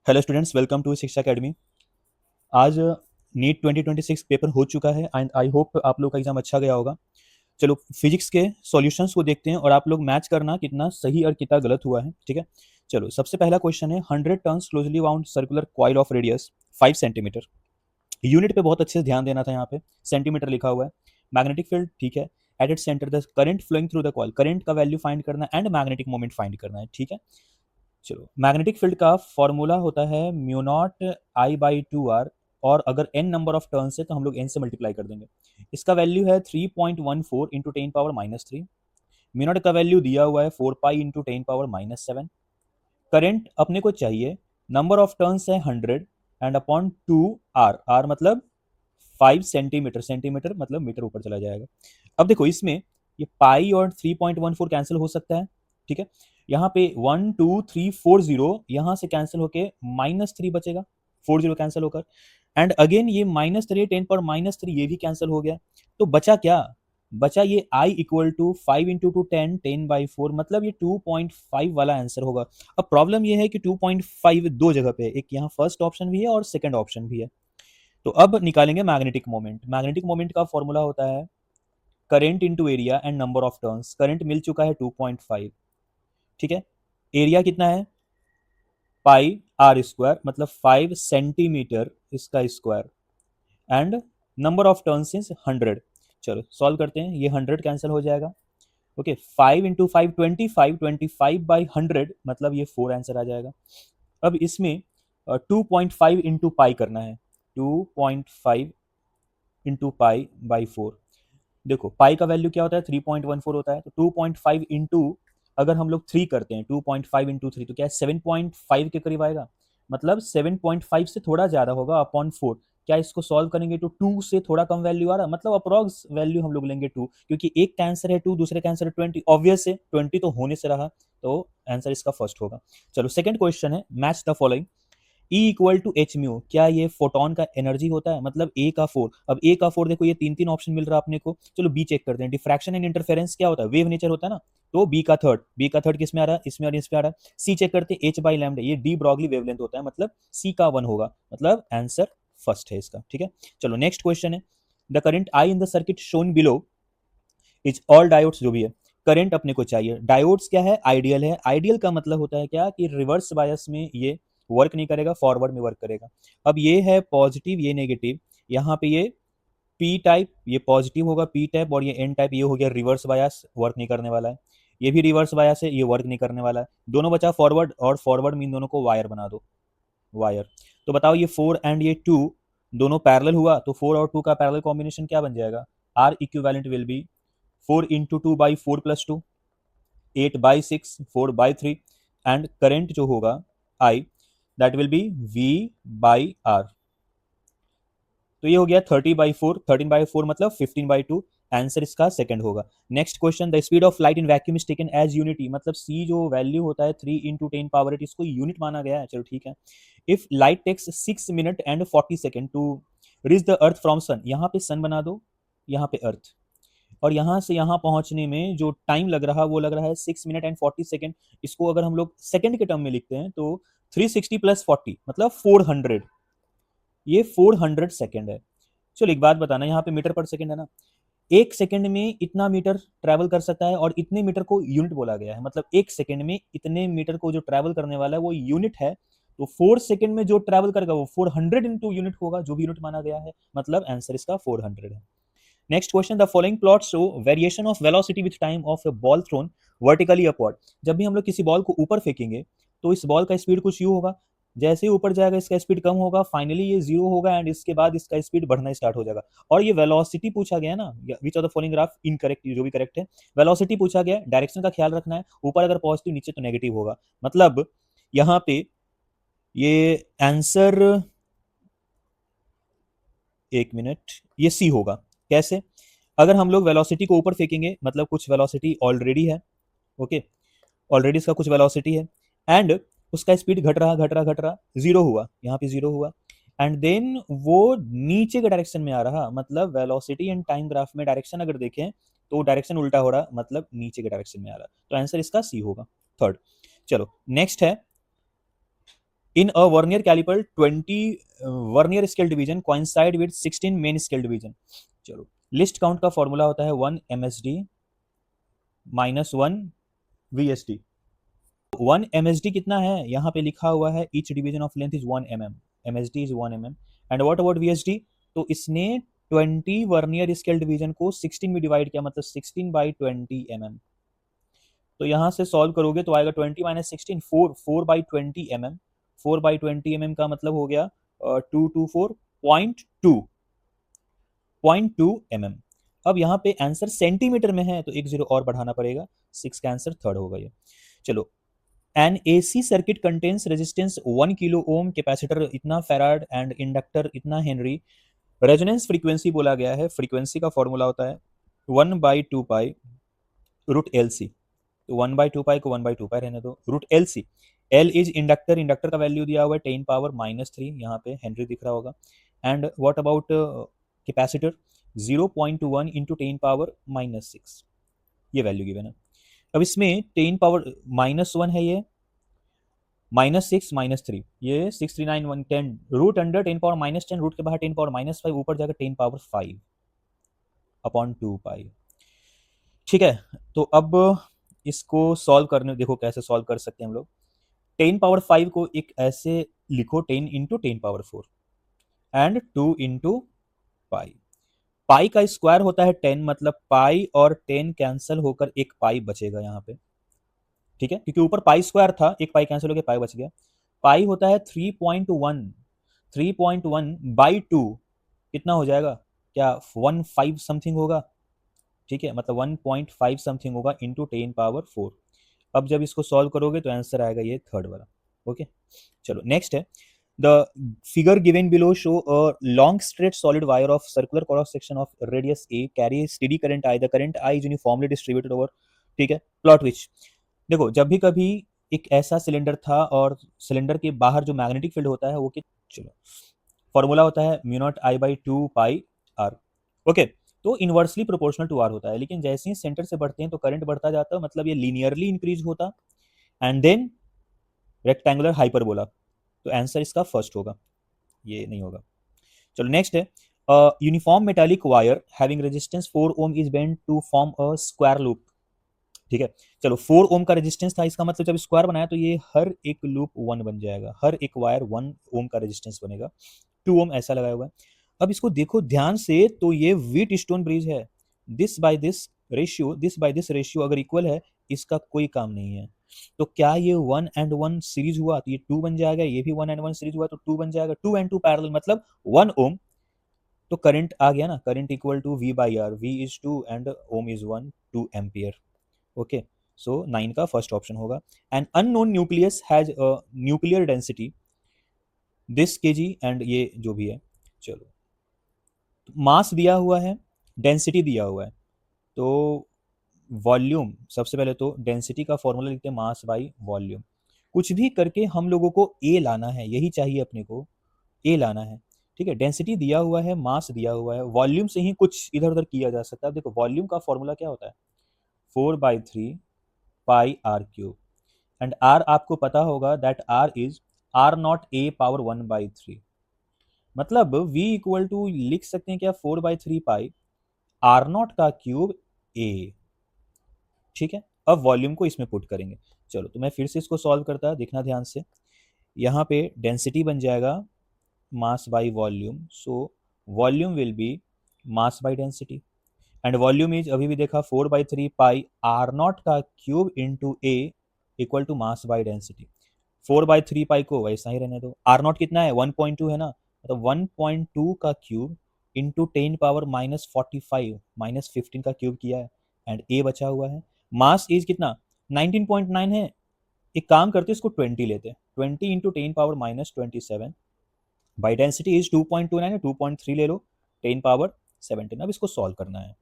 Hello students, welcome to शिक्षा academy. आज NEET 2026 paper हो चुका है एंड आई होप आप लोग का एग्जाम अच्छा गया होगा। चलो फिजिक्स के सॉल्यूशंस को देखते हैं और आप लोग मैच करना कितना सही और कितना गलत हुआ है। ठीक है, चलो सबसे पहला क्वेश्चन है 100 turns closely wound circular coil of radius 5 centimetre. Unit पे बहुत अच्छे से ध्यान देना था, यहाँ पे सेंटीमीटर लिखा हुआ है। मैग्नेटिक फील्ड ठीक है, at it centre the current flowing through the coil, current का वैल्यू फाइंड करना एंड मैग्नेटिक मोमेंट फाइंड करना है। ठीक है, चलो मैग्नेटिक फील्ड का फॉर्मूला होता है mu naught I by two R, और अगर n नंबर ऑफ टर्न्स है तो हम लोग n से मल्टीप्लाई कर देंगे। इसका वैल्यू है 3.14 into ten power minus three. Mu naught का वैल्यू दिया हुआ है 4 pi into ten power minus seven. Current अपने को चाहिए, नंबर ऑफ टर्न्स है 100 and upon two R, R मतलब 5 सेंटीमीटर, सेंटीमीटर मतलब मीटर ऊपर चला जाएगा। अब देखो इसमें ये पाई और 3.14 कैंसिल हो सकता है। ठीक है, यहाँ पे 1 2 3 4 0 यहाँ से कैंसिल होके -3 बचेगा, 40 कैंसिल होकर। एंड अगेन ये -3 10 पर -3 ये भी कैंसिल हो गया। तो बचा क्या? बचा ये i equal to 5 into two 10 मतलब ये 2.5 वाला आंसर होगा। अब प्रॉब्लम ये है कि 2.5 दो जगह पे है, एक यहाँ फर्स्ट ऑप्शन भी है और सेकंड ऑप्शन भी है। तो अब निकालेंगे मैग्नेटिक मोमेंट। मैग्नेटिक मोमेंट का फॉर्मूला होता है current into area and number of turns. Current मिल चुका है 2.5। ठीक है, एरिया कितना है पाई आर स्क्वायर मतलब 5 सेंटीमीटर इसका square, and number of turns is 100। चलो सॉल्व करते हैं, ये 100 कैंसिल हो जाएगा। ओके, 5 इंटू 5 25, 25 बाई 100 मतलब ये 4 आंसर आ जाएगा। अब इसमें 2.5 इंटू पाई करना है, 2.5 इंटू पाई बाई 4। देखो पाई का वैल्यू क्या होता है, 3.14 होता है। तो 2.5 इंटू, अगर हम लोग 3 करते हैं 2.5 इंटू 3 तो क्या है 7.5 के करीब आएगा, मतलब 7.5 से थोड़ा ज्यादा होगा अपॉन 4। क्या इसको सॉल्व करेंगे तो 2 से थोड़ा कम वैल्यू आ रहा, मतलब अप्रॉक्स वैल्यू हम लोग लेंगे 2, क्योंकि एक का आंसर है 2, दूसरे का आंसर है 20, ऑब्वियस है 20 तो होने से रहा, तो आंसर इसका फर्स्ट होगा। चलो सेकंड क्वेश्चन है, match the following. E equal to H mu, क्या ये फोटोन का एनर्जी होता है, मतलब ए का फोर। अब ए का फोर देखो, ये तीन तीन ऑप्शन मिल रहा है अपने को। चलो बी चेक करते हैं, डिफ्रैक्शन एंड इंटरफेरेंस क्या होता है, वेव नेचर होता है ना। तो बी का थर्ड, बी का थर्ड किसमें आ रहा है, इसमें और इसमें आ रहा है। सी चेक करते हैं, एच बाई लैम्डा, ये डी ब्रॉगली वेवलेंथ होता है, मतलब सी का 1 होगा, मतलब आंसर फर्स्ट है इसका। ठीक है, चलो नेक्स्ट क्वेश्चन है, the current I in the circuit shown below is all diodes, जो भी है करंट अपने को चाहिए। डायोड्स क्या है, आइडियल है। आइडियल का मतलब होता है क्या कि रिवर्स बायस में ये वर्क नहीं करेगा, फॉरवर्ड में वर्क करेगा। अब ये है पॉजिटिव, ये नेगेटिव, यहाँ पे ये पी टाइप, ये पॉजिटिव होगा पी टाइप, और ये एन टाइप, ये हो गया रिवर्स बायस, वर्क नहीं करने वाला है। ये भी रिवर्स बायस है, ये वर्क नहीं करने वाला है। दोनों बचा फॉरवर्ड, और फॉरवर्ड में इन दोनों को वायर बना दो, वायर। तो बताओ ये 4 एंड ये 2 दोनों पैरेलल हुआ, तो 4 और 2 का पैरेलल कॉम्बिनेशन क्या बन जाएगा, R equivalent will be 4 into 2 by 4 plus 2, 8 by 6, 4 by 3, and current जो होगा I, that will be V by R. तो ये हो गया 30/4, 13/4 मतलब 15/2, आंसर इसका सेकंड होगा। Next question, the speed of light in vacuum is taken as unity, मतलब सी जो वैल्यू होता है 3 इंटू 10 पावर 8, इसको यूनिट माना गया है। चलो ठीक है, if light takes 6 minute and 40 second to reach the earth from sun, यहाँ पे सन बना दो, यहाँ पे अर्थ, और यहाँ से यहाँ पहुंचने में जो टाइम लग रहा वो लग रहा है 6 मिनट एंड 40 सेकेंड। इसको अगर हम लोग सेकंड के टर्म में लिखते हैं तो 360 प्लस 40 मतलब 400, ये 400 सेकेंड है। चलो एक बात बताना, यहाँ पे मीटर पर सेकंड है ना, एक सेकंड में इतना मीटर ट्रैवल कर सकता है, और इतने मीटर को यूनिट बोला गया है, मतलब एक सेकंड में इतने मीटर को जो ट्रैवल करने वाला है वो यूनिट है। तो 4 सेकंड में जो ट्रैवल करेगा वो 400 इंटू यूनिट होगा, जो भी यूनिट माना गया है, मतलब आंसर इसका 400 है। Next question, the following plot show variation of velocity with time of A ball thrown vertically upward. जब भी हम लोग किसी बॉल को ऊपर फेंकेंगे तो इस बॉल का स्पीड कुछ यू होगा, जैसे ही ऊपर जाएगा इसका स्पीड कम होगा, फाइनली ये जीरो होगा, एंड इसके बाद इसका स्पीड बढ़ना स्टार्ट हो जाएगा। और ये वेलोसिटी पूछा गया है ना, विच of the following graph incorrect, जो भी करेक्ट है, वेलोसिटी पूछा गया, डायरेक्शन का ख्याल रखना है, ऊपर अगर पॉजिटिव नीचे तो नेगेटिव होगा, मतलब यहाँ पे ये आंसर, एक मिनट, ये सी होगा। कैसे? अगर हम लोग वेलोसिटी को ऊपर फेंकेंगे मतलब कुछ वेलोसिटी ऑलरेडी है, ओके, ऑलरेडी इसका कुछ वेलोसिटी है, एंड उसका स्पीड घट रहा घट रहा घट रहा, जीरो हुआ, यहाँ पे जीरो हुआ, एंड देन वो नीचे के डायरेक्शन में आ रहा, मतलब वेलोसिटी एंड टाइम ग्राफ में डायरेक्शन अगर देखें तो डायरेक्शन उल्टा हो रहा, मतलब नीचे के डायरेक्शन में आ रहा, तो आंसर इसका सी होगा, थर्ड। चलो नेक्स्ट है, in a vernier calliper 20 vernier scale division coincide with 16 main scale division. चलो, लिस्ट काउंट का फॉर्मूला होता है 1 MSD माइनस 1 VSD। 1 MSD कितना है, यहाँ पे लिखा हुआ है each division of length is 1 mm, MSD is 1 mm। And what about VSD, तो इसने 20 वर्नियर स्केल डिवीजन को 16 में डिवाइड किया, मतलब 16/20 mm। तो यहाँ से सॉल्व करोगे तो आएगा 20 माइनस 16, 4/20 mm। 4/20 mm का मतलब हो गया 224.2 mm। अब यहाँ पे आंसर सेंटीमीटर में है तो एक जीरो और बढ़ाना पड़ेगा, 6 का आंसर थर्ड होगा ये। चलो, an AC circuit contains resistance 1 kilo ohm, capacitor इतना फैराड एंड इंडक्टर इतना हेनरी। रेजोनेंस फ्रीक्वेंसी बोला गया है, फ्रीक्वेंसी का फॉर्मूला होता है 1/2 पाई रूट LC। तो 1/2 पाई को 1/2 पाई रहने दो, root LC। L is inductor, inductor का वैल्यू दिया हुआ है 10⁻³ यहाँ पे हेनरी दिख रहा होगा। And what about capacitor 0.1 into 10⁻⁻6, ये वैल्यू गिवन है। अब इसमें 10⁻⁻1 है, ये -6 -3, ये 6 3 9 1 10, रूट अंडर 10⁻10, रूट के बाहर 10⁻5, ऊपर जाकर 10⁻5/2 पाई। ठीक है, तो अब इसको सॉल्व करने देखो कैसे सॉल्व कर सकते हैं हम लोग। 10⁻5 को एक ऐसे लिखो 10 इंटू 10⁻4 एंड 2 इंटू पाई। पाई का स्क्वायर होता है 10, मतलब पाई और 10 कैंसिल होकर एक पाई बचेगा यहाँ पे। ठीक है, क्योंकि ऊपर पाई स्क्वायर था, एक पाई कैंसिल होकर पाई बच गया। पाई होता है 3.1, 3.1/2 कितना हो जाएगा, क्या 15 समथिंग होगा। ठीक है, मतलब 1.5 समथिंग होगा इंटू 10⁻4। अब जब इसको सॉल्व करोगे तो आंसर आएगा ये थर्ड वाला। ओके, चलो नेक्स्ट है, the figure given below show a long straight solid wire of circular cross section of radius A carry steady current I, the current I is uniformly distributed over. ठीक है, plot विच। देखो, जब भी कभी एक ऐसा सिलेंडर था और सिलेंडर के बाहर जो मैग्नेटिक फील्ड होता है वो चलो, फॉर्मूला होता है μ0I/2πr। ओके, तो इनवर्सली प्रोपोर्शनल टू आर होता है, लेकिन जैसे ही सेंटर से बढ़ते हैं तो करंट बढ़ता जाता है, मतलब ये लीनियरली इंक्रीज होता एंड देन रेक्टेंगुलर हाइपरबोला। तो आंसर इसका फर्स्ट होगा, ये नहीं होगा। चलो नेक्स्ट है, uniform metallic wire having resistance 4 ohm is bent to form a square loop. ठीक है, चलो 4 ओम का रेजिस्टेंस था, इसका मतलब जब स्क्वायर बनाया तो ये हर एक लूप 1 बन जाएगा, हर एक वायर 1 ओम का रेजिस्टेंस बनेगा। 2 ओम ऐसा लगाया हुआ है। अब इसको देखो ध्यान से, तो ये व्हीट स्टोन ब्रिज है, दिस बाय दिस रेशियो अगर इक्वल है, इसका कोई काम नहीं है। तो क्या ये 1 and 1 सीरीज हुआ तो ये 2 बन जाएगा, ये भी 1 and 1 सीरीज हुआ तो 2 बन जाएगा, 2 and 2 पैरेलल मतलब 1 ओम। तो करंट आ गया ना, current equal to V/R, V is 2 and ohm is 1, 2 ampere. Okay, so 9 का फर्स्ट ऑप्शन होगा। An unknown nucleus has a nuclear density this kg and ये जो भी है। चलो, मास दिया हुआ है, डेंसिटी दिया हुआ है, तो वॉल्यूम, सबसे पहले तो डेंसिटी का फॉर्मूला लिखते हैं मास बाई वॉल्यूम। कुछ भी करके हम लोगों को ए लाना है, यही चाहिए अपने को, ए लाना है। ठीक है, डेंसिटी दिया हुआ है, मास दिया हुआ है, वॉल्यूम से ही कुछ इधर उधर किया जा सकता है। देखो वॉल्यूम का फॉर्मूला क्या होता है, 4/3πr³ एंड आर आपको पता होगा दैट आर इज R0a⁻1/3, मतलब v इक्वल टू लिख सकते हैं क्या 4/3π R0 का क्यूब a। ठीक है, अब वॉल्यूम को इसमें पुट करेंगे। चलो, तो मैं फिर से इसको सॉल्व करता, देखना ध्यान से। यहाँ पे डेंसिटी बन जाएगा mass by volume, so volume will be mass by density and volume is अभी भी देखा 4/3π R0 का cube into a equal to mass by density. 4/3π को वैसा ही रहने दो, R0 कितना है 1.2 है ना, मतलब 1.2 का क्यूब इंटू 10⁻⁻45 -15 का क्यूब किया है एंड a बचा हुआ है। मास इज कितना 19.9 है, एक काम करते इसको 20 लेते, 20 इंटू 10⁻⁻27 बाई डेंसिटी इज 2.29 है, 2.3 ले लो 10⁻17। अब इसको सॉल्व करना है।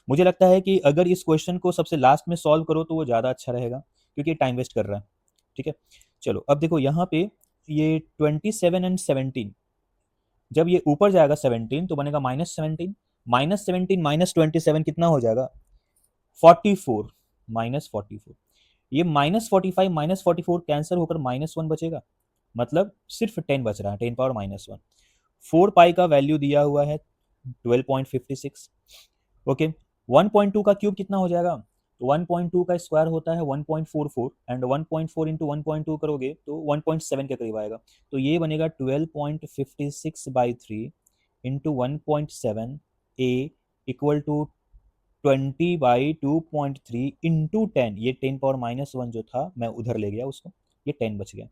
मुझे लगता है कि अगर इस क्वेश्चन को सबसे लास्ट में सॉल्व करो तो वो ज़्यादा अच्छा रहेगा, क्योंकि टाइम वेस्ट कर रहा है। ठीक है, चलो अब देखो यहाँ पे ये 27 एंड 17, जब ये ऊपर जाएगा 17 तो बनेगा -17, -17 -27 कितना हो जाएगा 44, -44। ये -45 -44 कैंसिल होकर -1 बचेगा, मतलब सिर्फ 10 बच रहा है, 10 पावर माइनस 1। 4 पाई का वैल्यू दिया हुआ है 12.56। ओके, 1.2 का क्यूब कितना हो जाएगा? तो 1.2 का स्क्वायर होता है 1.44 एंड 1.4 इंटू 1.2 करोगे तो 1.7 के करीब आएगा। तो ये बनेगा 12.56/3 into 1.7 A equal to 20/2.3 into 10। ये 10 पावर माइनस 1 जो था मैं उधर ले गया उसको, ये 10 बच गया,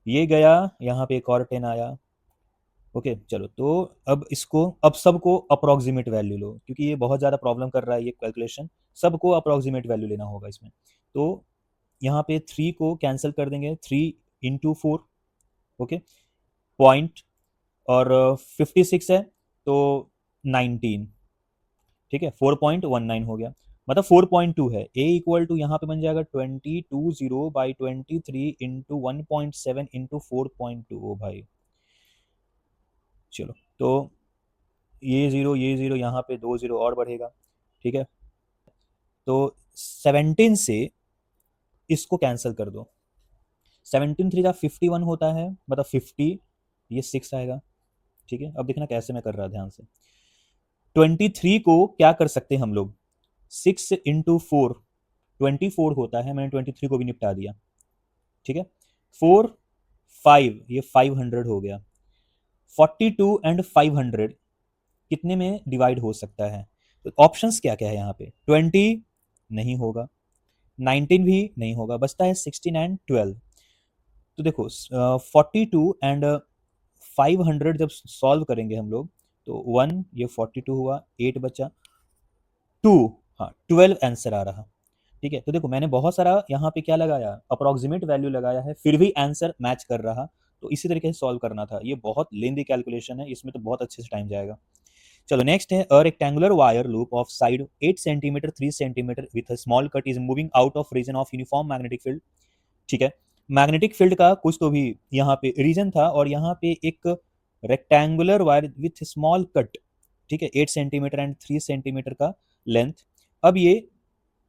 ये गया, यहाँ पे एक और 10 आया। ओके चलो, तो अब इसको, अब सबको अप्रोक्सीमेट वैल्यू लो, क्योंकि ये बहुत ज़्यादा प्रॉब्लम कर रहा है ये कैलकुलेशन। सबको अप्रोक्सीमेट वैल्यू लेना होगा इसमें। तो यहाँ पे 3 को कैंसिल कर देंगे, 3 इंटू 4, ओके, पॉइंट, और 56 है तो 19, ठीक है, 4.19 हो गया, मतलब 4.2 है। ए इक्वल टू यहाँ पे बन जाएगा 20/23 इंटू 1.7 इंटू 4.2। ओ भाई, चलो, तो ये ज़ीरो यहाँ पे 2 ज़ीरो और बढ़ेगा, ठीक है। तो 17 से इसको कैंसिल कर दो, 17 3 का 51 होता है, मतलब 50, ये 6 आएगा, ठीक है। अब देखना कैसे मैं कर रहा, ध्यान से। 23 को क्या कर सकते हैं हम लोग, 6 इंटू 4 24 होता है, मैंने 23 को भी निपटा दिया, ठीक है। 4 5, ये 500 हो गया। 42 एंड 500 कितने में डिवाइड हो सकता है? तो ऑप्शंस क्या क्या है यहाँ पे, 20 नहीं होगा, 19 भी नहीं होगा, बचता है 16 एंड 12। तो देखो 42 एंड 500 जब सॉल्व करेंगे हम लोग, तो 1, ये 42 हुआ, 8 बचा, 2, हाँ 12 आंसर आ रहा, ठीक है। तो देखो मैंने बहुत सारा यहाँ पे क्या लगाया, अप्रोक्सीमेट वैल्यू लगाया है, फिर भी आंसर मैच कर रहा। तो इसी तरीके से सॉल्व करना था, ये बहुत लेंदी कैलकुलेशन है, इसमें तो बहुत अच्छे से टाइम जाएगा। चलो नेक्स्ट है, a rectangular wire loop of side 8 centimetre 3 centimetre with a small cut is moving out of region of uniform magnetic field, ठीक है। मैग्नेटिक फील्ड का कुछ तो भी यहाँ पे रीजन था, और यहाँ पे एक rectangular wire with small cut, ठीक है, 8 सेंटीमीटर एंड 3 सेंटीमीटर का लेंथ। अब ये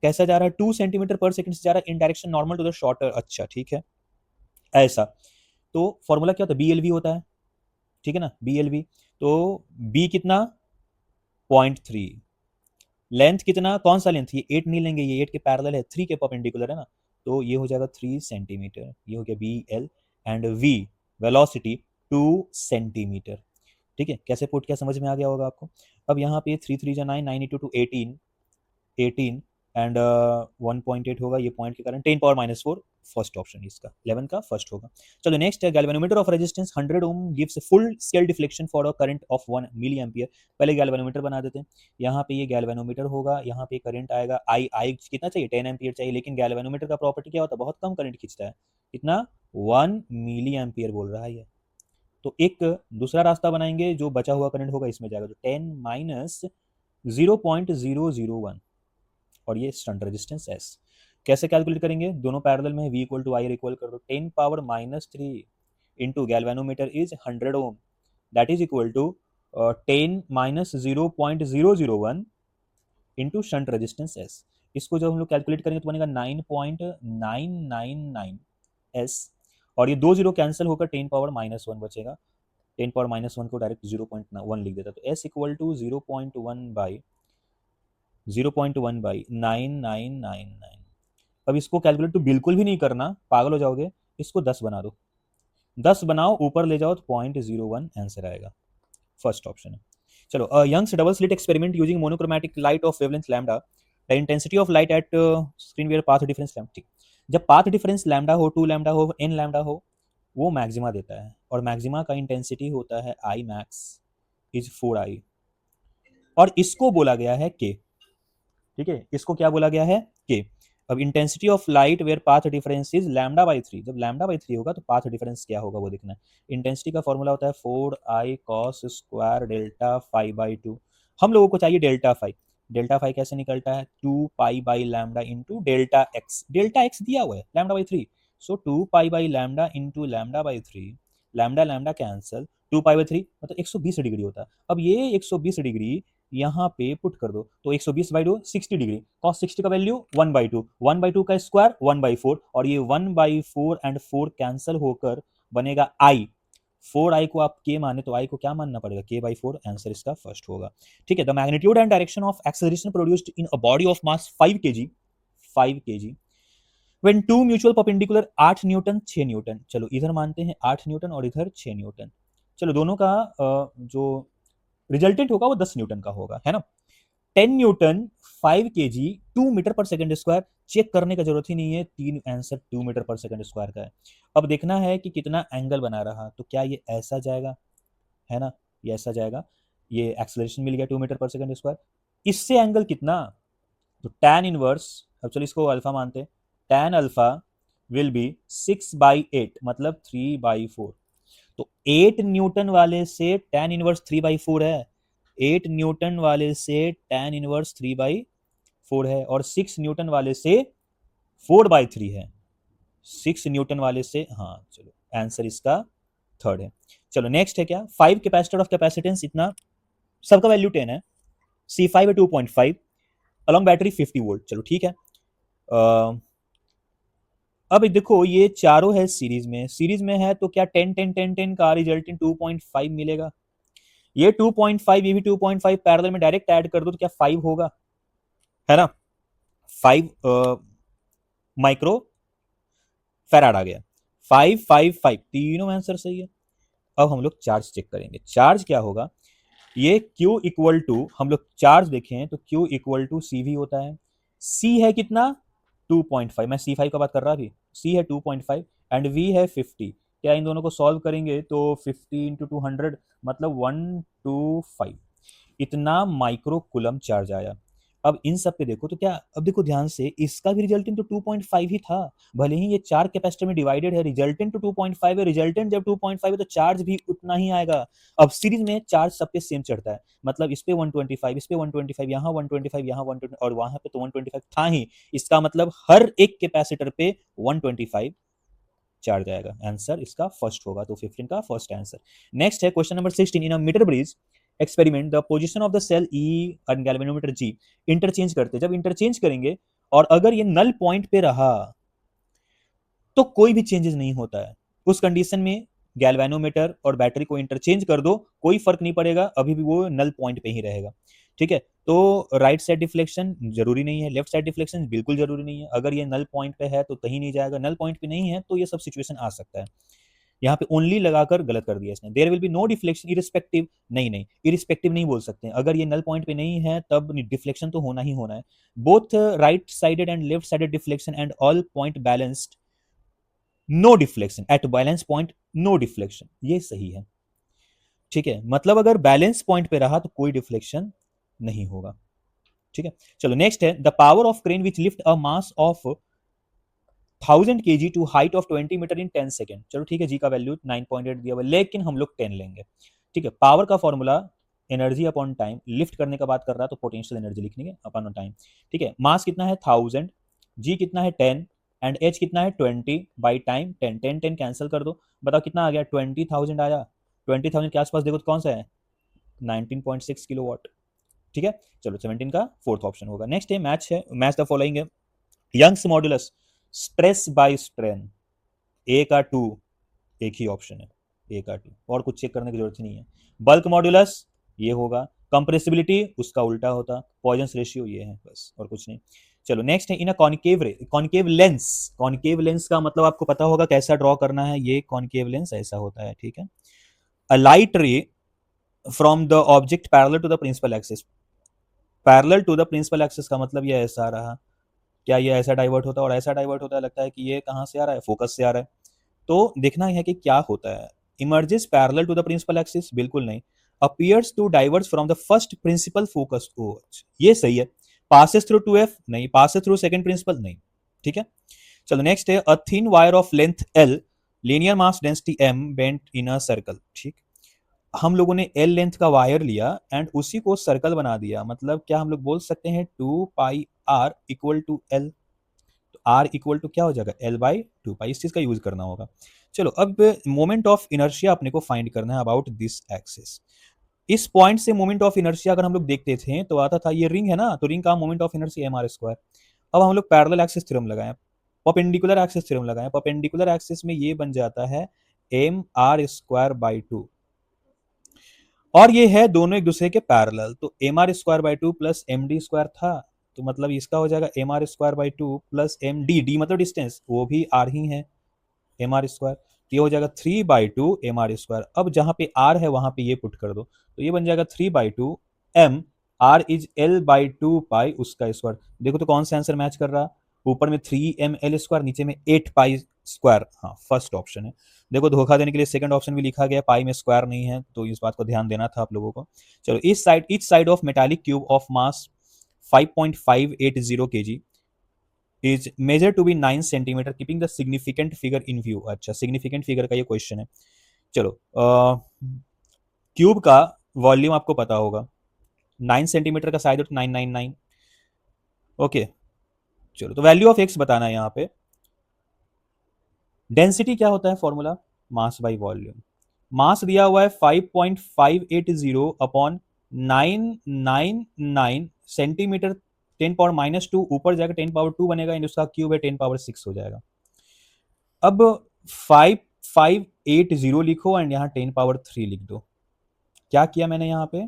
कैसा जा रहा है, 2 सेंटीमीटर पर सेकंड से जा रहा है in direction normal to the shorter, अच्छा ठीक है, ऐसा। तो फॉर्मूला क्या होता है, BLV होता है, ठीक है ना, BLV। तो B कितना, 0.3, लेंथ कितना, कौन सा लेंथ, ये 8 नहीं लेंगे, ये 8 के पैरेलल है, 3 के परपेंडिकुलर है ना, तो ये हो जाएगा 3 सेंटीमीटर, ये हो गया BL, and V velocity 2 centimetre, ठीक है। कैसे पुट किया समझ में आ गया होगा आपको। अब यहाँ पे 3 3 जा 9, 9 इंटू 2 18, 18 एंड 1.8 होगा, ये पॉइंट के कारण 10 पावर माइनस 4, फर्स्ट ऑप्शन इसका 11 का फर्स्ट होगा। चलो नेक्स्ट है, galvanometer of resistance 100 ohm gives full scale deflection for a current of 1 milliampere. पहले गैल्वेनोमीटर बना देते हैं, यहाँ पे ये गैल्वेनोमीटर होगा, यहाँ पे करंट आएगा, आई कितना चाहिए, 10 एम्पियर चाहिए, लेकिन गैल्वेनोमीटर का प्रॉपर्टी क्या होता है, बहुत कम करंट खींचता है, कितना, 1 मिली एम्पियर बोल रहा है ये। तो एक दूसरा रास्ता बनाएंगे, जो बचा हुआ करंट होगा इसमें जाएगा, तो 10 माइनस 0.001, और ये स्टंट रेजिस्टेंस S। कैसे कैलकुलेट करेंगे, दोनों पैरेलल में, V equal to I equal कर दो, 10 power minus 3 into galvanometer is 100 ohm, that is equal to 10 minus 0.001 into shunt resistance S। इसको जब हम लोग कैलकुलेट करेंगे तो बनेगा 9.999 S, और ये 2 जीरो कैंसिल होकर 10 पावर माइनस 1 बचेगा, 10 पावर माइनस 1 को डायरेक्ट 0.1 लिख देता, तो S इक्वल टू 0.1/999। अब इसको कैलकुलेट तो बिल्कुल भी नहीं करना, पागल हो जाओगे, इसको 10 बना दो, 10 बनाओ ऊपर ले जाओ तो 0.01 आंसर आएगा, फर्स्ट ऑप्शन है। चलो, Young's double slit experiment using monochromatic light of wavelength lambda, the intensity of light at screen where path difference lambda, ठीक। जब पाथ डिफरेंस लैम्डा हो, 2 लैम्डा हो, n लैम्डा हो, वो मैक्सिमा देता है, और मैक्सिमा का इंटेंसिटी होता है I मैक्स इज 4I, और इसको बोला गया है K, ठीक है, इसको क्या बोला गया है, K। अब intensity of light where path difference is λ/3, जब λ/3 होगा तो पाथ डिफरेंस क्या होगा वो देखना है। इंटेंसिटी का फॉर्मूला होता है 4I cos square delta phi by 2, हम लोगों को चाहिए डेल्टा फाई। डेल्टा फाई कैसे निकलता है, 2 pi by lambda into delta x, delta x दिया हुआ है λ/3, so 2 pi by lambda into λ/3, lambda lambda cancel, 2 pi by 3 मतलब 120 डिग्री होता है। अब ये 120 डिग्री यहाँ पे पुट कर दो, तो 120/2 60 डिग्री, cos 60 का वैल्यू 1/2, 1/2 का स्क्वायर 1/4, और ये 1/4 एंड 4 कैंसल होकर बनेगा आई। 4i को आप k माने तो i को क्या मानना पड़ेगा, k/4। आंसर इसका फर्स्ट होगा। ठीक है, the magnitude and direction of acceleration produced in a body of mass 5 kg, 5 kg when two mutual perpendicular 8 newton 6 newton. चलो इधर मानते हैं 8 न्यूटन और इधर 6 न्यूटन। चलो दोनों का जो रिजल्टेंट होगा वो 10 न्यूटन का होगा, है ना। 10 न्यूटन 5 केजी 2 मीटर पर सेकंड स्क्वायर। चेक करने का जरूरत ही नहीं है, तीन आंसर 2 मीटर पर सेकंड स्क्वायर का है। अब देखना है कि कितना एंगल बना रहा, तो क्या ये ऐसा जाएगा, है ना, ये ऐसा जाएगा। ये एक्सेलरेशन मिल गया 2 मीटर पर सेकंड स्क्वायर, इससे एंगल कितना, तो tan इनवर्स, अब चलो इसको अल्फा मानते हैं, tan अल्फा विल बी 6/8 मतलब 3/4। तो 8 न्यूटन वाले से tan इनवर्स 3/4 है, 8 न्यूटन वाले से tan इनवर्स 3/4 है, और 6 न्यूटन वाले से 4/3 है, 6 न्यूटन वाले से, हाँ चलो आंसर इसका थर्ड है। चलो नेक्स्ट है क्या, 5 कैपेसिटर ऑफ कैपेसिटेंस इतना, सबका वैल्यू 10 है, C5 है 2.5, अलॉन्ग बैटरी 50 वोल्ट। चलो ठीक है। अब देखो ये चारों है सीरीज में है, तो क्या 10 10 10 10 का रिजल्टेंट 2.5 मिलेगा। ये 2.5 ये भी 2.5 पैरेलल में डायरेक्ट ऐड कर दो तो क्या 5 होगा, है ना। 5 माइक्रो फैराड आ गया, 5 5 5 तीनों आंसर सही है। अब हम लोग चार्ज चेक करेंगे, चार्ज क्या होगा, ये Q इक्वल टू, हम लोग चार्ज देखें तो Q इक्वल टू सी भी होता है। C है कितना 2.5, मैं C5 का बात कर रहा थी, C है 2.5 एंड V है 50। क्या इन दोनों को सॉल्व करेंगे तो 50 इंटू 200 मतलब 125, इतना माइक्रो कुलम चार्ज आया। अब इन सब पे देखो तो क्या, अब देखो ध्यान से, इसका भी रिजल्टेंट तो 2.5 ही था, भले ही ये चार कैपेसिटर में डिवाइडेड है, रिजल्टेंट तो 2.5 है, रिजल्टेंट जब 2.5 है तो चार्ज भी उतना ही आएगा। अब सीरीज में चार्ज सब पे सेम चढ़ता है, मतलब इस पे 125, इस पे 125, यहाँ 125, यहाँ 120 और वहां पे तो 125 था ही, इसका मतलब हर एक कैपेसिटर पे 125 चार्ज आएगा। आंसर इसका फर्स्ट होगा, तो 15 का फर्स्ट आंसर। नेक्स्ट है question number 16, in a metre bridge experiment the position of the cell E and galvanometer G interchange करते, जब इंटरचेंज करेंगे और अगर ये नल पॉइंट पे रहा तो कोई भी चेंजेस नहीं होता है, उस कंडीशन में गैल्वेनोमीटर और बैटरी को इंटरचेंज कर दो, कोई फर्क नहीं पड़ेगा, अभी भी वो नल पॉइंट पे ही रहेगा। ठीक है, तो राइट साइड डिफ्लेक्शन जरूरी नहीं है, लेफ्ट साइड डिफ्लेक्शन बिल्कुल जरूरी नहीं है, अगर ये नल पॉइंट पे है तो कहीं नहीं जाएगा, नल पॉइंट पे नहीं है तो ये सब सिचुएशन आ सकता है। यहाँ पे ओनली लगाकर गलत कर दिया इसने, there will be no deflection irrespective, नहीं नहीं इरिस्पेक्टिव नहीं बोल सकते, अगर ये नल पॉइंट पे नहीं है तब डिफ्लेक्शन तो होना ही होना है। Both right sided and left sided deflection and all point balanced, no deflection at balance point, no deflection, ये सही है। ठीक है, मतलब अगर बैलेंस पॉइंट पे रहा तो कोई डिफ्लेक्शन नहीं होगा। ठीक है, चलो नेक्स्ट है, the power of crane which lift a mass of 1000 kg to height of 20 metre in 10 second. चलो ठीक है, जी का वैल्यू 9.8 दिया हुआ, लेकिन हम लोग 10 लेंगे। ठीक है, पावर का formula energy upon time, lift करने का बात कर रहा है तो पोटेंशियल एनर्जी लिखेंगे अपॉन टाइम। ठीक है, मास कितना है 1000, जी कितना है 10 एंड एच कितना है 20 बाई टाइम 10, 10 10 कैंसिल कर दो, बताओ कितना आ गया, 20,000 आया। 20,000 के आसपास देखो तो कौन सा है, 19.6 किलोवाट। ठीक है, चलो 17 का फोर्थ ऑप्शन होगा। नेक्स्ट है मैच, है मैच द फॉलोइंग है, Young's modulus stress by strain, A का 2, एक ही ऑप्शन है ए का 2, और कुछ चेक करने की जरूरत ही नहीं है। बल्क मॉडुलस ये होगा, कंप्रेसिबिलिटी उसका उल्टा होता, पॉइजन रेशियो ये है, बस और कुछ नहीं। चलो नेक्स्ट है, in a concave lens, concave lens का मतलब आपको पता होगा कैसा ड्रॉ करना है, ये कॉन्केव लेंस ऐसा होता है। ठीक है, a light ray from the object parallel to the principal axis, parallel to the principal axis का मतलब ये ऐसा रहा, क्या ये ऐसा डाइवर्ट होता है और ऐसा डाइवर्ट होता है, लगता है कि ये कहाँ से आ रहा है, फोकस से आ रहा है। तो देखना है कि क्या होता है, emerges parallel to the principal axis, बिल्कुल नहीं। Appears to diverse from the first principal focus, ये सही है। पासेस थ्रू 2f, नहीं। पासेस थ्रू सेकंड प्रिंसिपल, नहीं। ठीक है, चलो नेक्स्ट है, a thin wire of length l, linear mass density m bent in a circle. ठीक, हम लोगों ने एल लेंथ का वायर लिया एंड उसी को सर्कल बना दिया, मतलब क्या हम लोग बोल सकते हैं 2πr इक्वल टू एल, तो आर इक्वल टू क्या हो जाएगा, l/2π, इस चीज का यूज करना होगा। चलो अब मोमेंट ऑफ इनर्शिया अपने को फाइंड करना है अबाउट दिस एक्सिस। इस पॉइंट से मोमेंट ऑफ इनर्शिया अगर हम लोग देखते थे तो आता था, ये रिंग है ना, तो रिंग का मोमेंट ऑफ इनर्शिया mr²। अब हम लोग पैरेलल एक्सिस थ्योरम लगाएं, परपेंडिकुलर एक्सिस थ्योरम लगाएं, परपेंडिकुलर एक्सिस में ये बन जाता है mr²/2 और ये है दोनों एक दूसरे के पैरेलल, तो mr²/2 प्लस md² था, तो मतलब इसका हो जाएगा mr²/2 प्लस md, d मतलब डिस्टेंस, वो भी r ही है, mr², ये हो जाएगा 3/2 mr²। अब जहां पे r है वहां पे ये पुट कर दो, तो ये बन जाएगा 3/2 m, r इज l/2 पाई उसका स्क्वायर। देखो तो कौन सा आंसर मैच कर रहा, ऊपर में 3ml², नीचे में 8π², हाँ फर्स्ट ऑप्शन है। देखो धोखा देने के लिए सेकंड ऑप्शन भी लिखा गया, पाई में स्क्वायर नहीं है, तो इस बात को ध्यान देना था आप लोगों को। चलो, इस side, each side of metallic cube of mass 5.580 kg is measure to be 9 centimetre, keeping the significant figure in view. अच्छा, सिग्निफिकेंट फिगर का ये क्वेश्चन है। चलो, क्यूब का वॉल्यूम आपको पता होगा, 9 सेंटीमीटर का साइज हो तो 999। ओके, चलो, तो वैल्यू ऑफ एक्स बताना है यहाँ पे। डेंसिटी क्या होता है फॉर्मूला, मास बाई वॉल्यूम। मास दिया हुआ है 5.580 अपॉन 999 सेंटीमीटर, 10⁻², ऊपर जाकर 10⁻2 बनेगा, एंड उसका क्यूब है 10⁻6 हो जाएगा। अब 5580 लिखो एंड यहाँ 10⁻3 लिख दो। क्या किया मैंने यहाँ पे,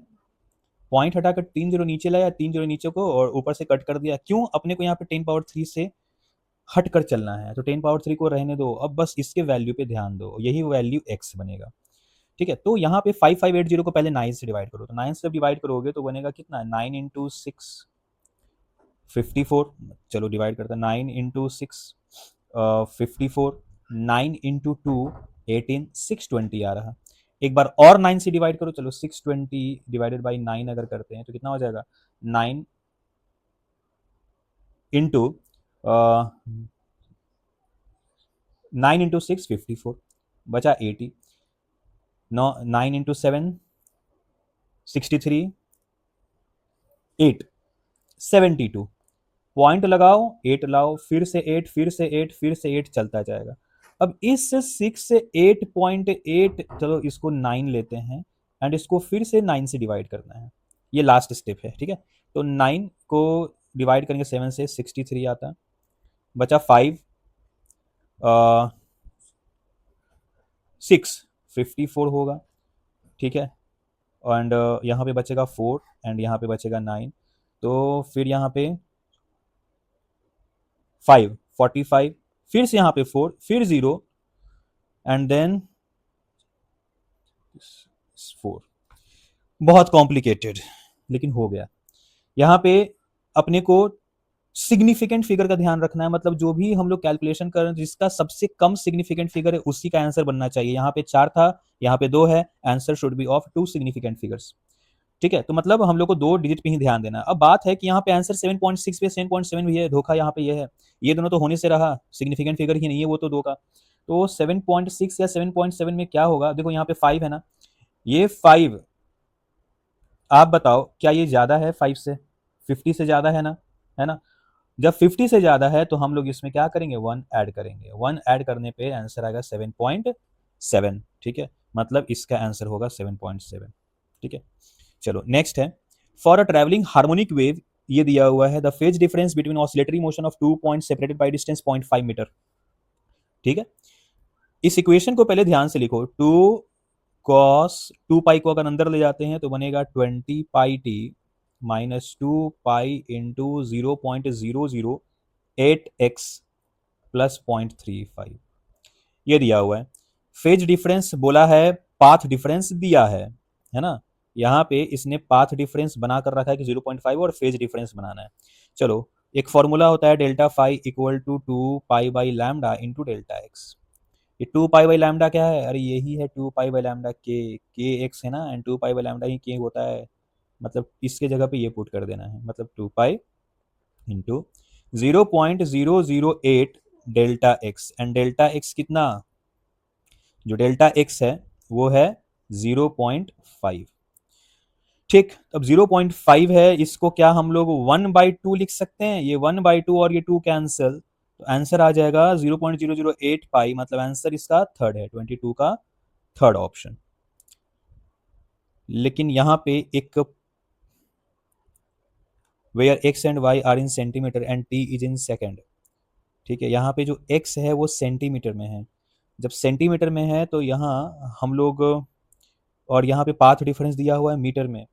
पॉइंट हटाकर 3 जीरो नीचे लाया, 3 जीरो नीचे को और ऊपर से कट कर दिया। क्यों, अपने को यहाँ पे 10⁻3 से हट कर चलना है, तो 10⁻3 को रहने दो, अब बस इसके वैल्यू पे ध्यान दो, यही वैल्यू x बनेगा। ठीक है, तो यहाँ पे 5580 को पहले 9 से डिवाइड करो, तो 9 से डिवाइड करोगे तो बनेगा कितना, 9 इंटू 6 54। चलो डिवाइड करते हैं, 9 इंटू 6 54, 9 इंटू 2 18, 620 आ रहा। एक बार और 9 से डिवाइड करो, चलो 620 डिवाइडेड बाई 9 अगर करते हैं तो कितना हो जाएगा, 9 इंटू 9 इंटू 6 54, बचा 80, 9 इंटू 7 63, 8 72, पॉइंट लगाओ, 8 लाओ, फिर से 8, फिर से 8, फिर से 8, चलता जाएगा। अब इस 6 से 8.8, चलो इसको 9 लेते हैं एंड इसको फिर से 9 से डिवाइड करना है, ये लास्ट स्टेप है। ठीक है, तो 9 को डिवाइड करेंगे 7 से, 63 आता, बचा 5, 6 54 होगा। ठीक है, एंड यहाँ पे बचेगा 4 एंड यहाँ पे बचेगा 9, तो फिर यहाँ पे 5 45, फिर से यहाँ पे 4, फिर 0 एंड देन 4। बहुत कॉम्प्लिकेटेड, लेकिन हो गया। यहाँ पे अपने को सिग्निफिकेंट फिगर का ध्यान रखना है, मतलब जो भी हम लोग कैलकुलेशन कर रहे हैं जिसका सबसे कम सिग्निफिकेंट फिगर है उसी का आंसर बनना चाहिए। यहाँ पे 4 था, यहाँ पे 2 है, answer should be of 2 significant figures. ठीक है, तो मतलब हम लोग को 2 डिजिट पे ही ध्यान देना है। अब बात है कि यहाँ पे आंसर 7.6 पे 7.7 भी है, धोखा यहाँ पे ये है, ये दोनों तो होने से रहा, सिग्निफिकेंट फिगर ही नहीं है वो तो 2 का, तो 7.6 या 7.7 में क्या होगा, देखो यहाँ पे 5 है ना, ये 5, आप बताओ क्या ये ज्यादा है 5 से, 50 से ज्यादा है ना। जब 50 से ज्यादा है तो हम लोग इसमें क्या करेंगे, 1 ऐड करेंगे, 1 ऐड करने पे आंसर आएगा 7.7। ठीक है, मतलब इसका आंसर होगा 7.7। ठीक है, चलो नेक्स्ट है, for a travelling harmonic wave, ये दिया हुआ है, the phase difference between oscillatory motion of 2 point separated by distance 0.5 metre. ठीक है, इस इक्वेशन को पहले ध्यान से लिखो, 2 कॉस 2 पाई को अगर अंदर ले जाते हैं तो बनेगा 20 pi t minus 2 pi into 0.008x plus 0.35, ये दिया हुआ है। फेज डिफरेंस बोला है, पाथ डिफरेंस दिया है ना, यहाँ पे इसने पाथ डिफरेंस बना कर रखा है कि 0.5 और फेज डिफरेंस बनाना है। चलो, एक फॉर्मूला होता है delta phi equal to 2 pi by lambda into delta X. ये 2 पाई बाई लैम्डा क्या है, अरे यही है 2 पाई बाई लैम्डा के एक्स है ना, एंड 2 पाई बाई लैम्डा ही के होता है, मतलब इसके जगह पे ये पुट कर देना है, मतलब 2 pi into 0.008 delta x, and delta x कितना, जो डेल्टा एक्स है वो है 0.5। ठीक, अब 0.5 है, इसको क्या हम लोग 1/2 लिख सकते हैं, ये 1/2 और ये 2 कैंसिल, तो आंसर आ जाएगा 0.008 पाई, मतलब आंसर इसका थर्ड है, 22 का थर्ड ऑप्शन। लेकिन यहाँ पे एक, where X and Y are in centimetre and T is in second. ठीक है, यहाँ पे जो x है वो सेंटीमीटर में है, जब सेंटीमीटर में है तो यहाँ हम लोग, और यहाँ पे पाथ डिफरेंस दिया हुआ है मीटर में।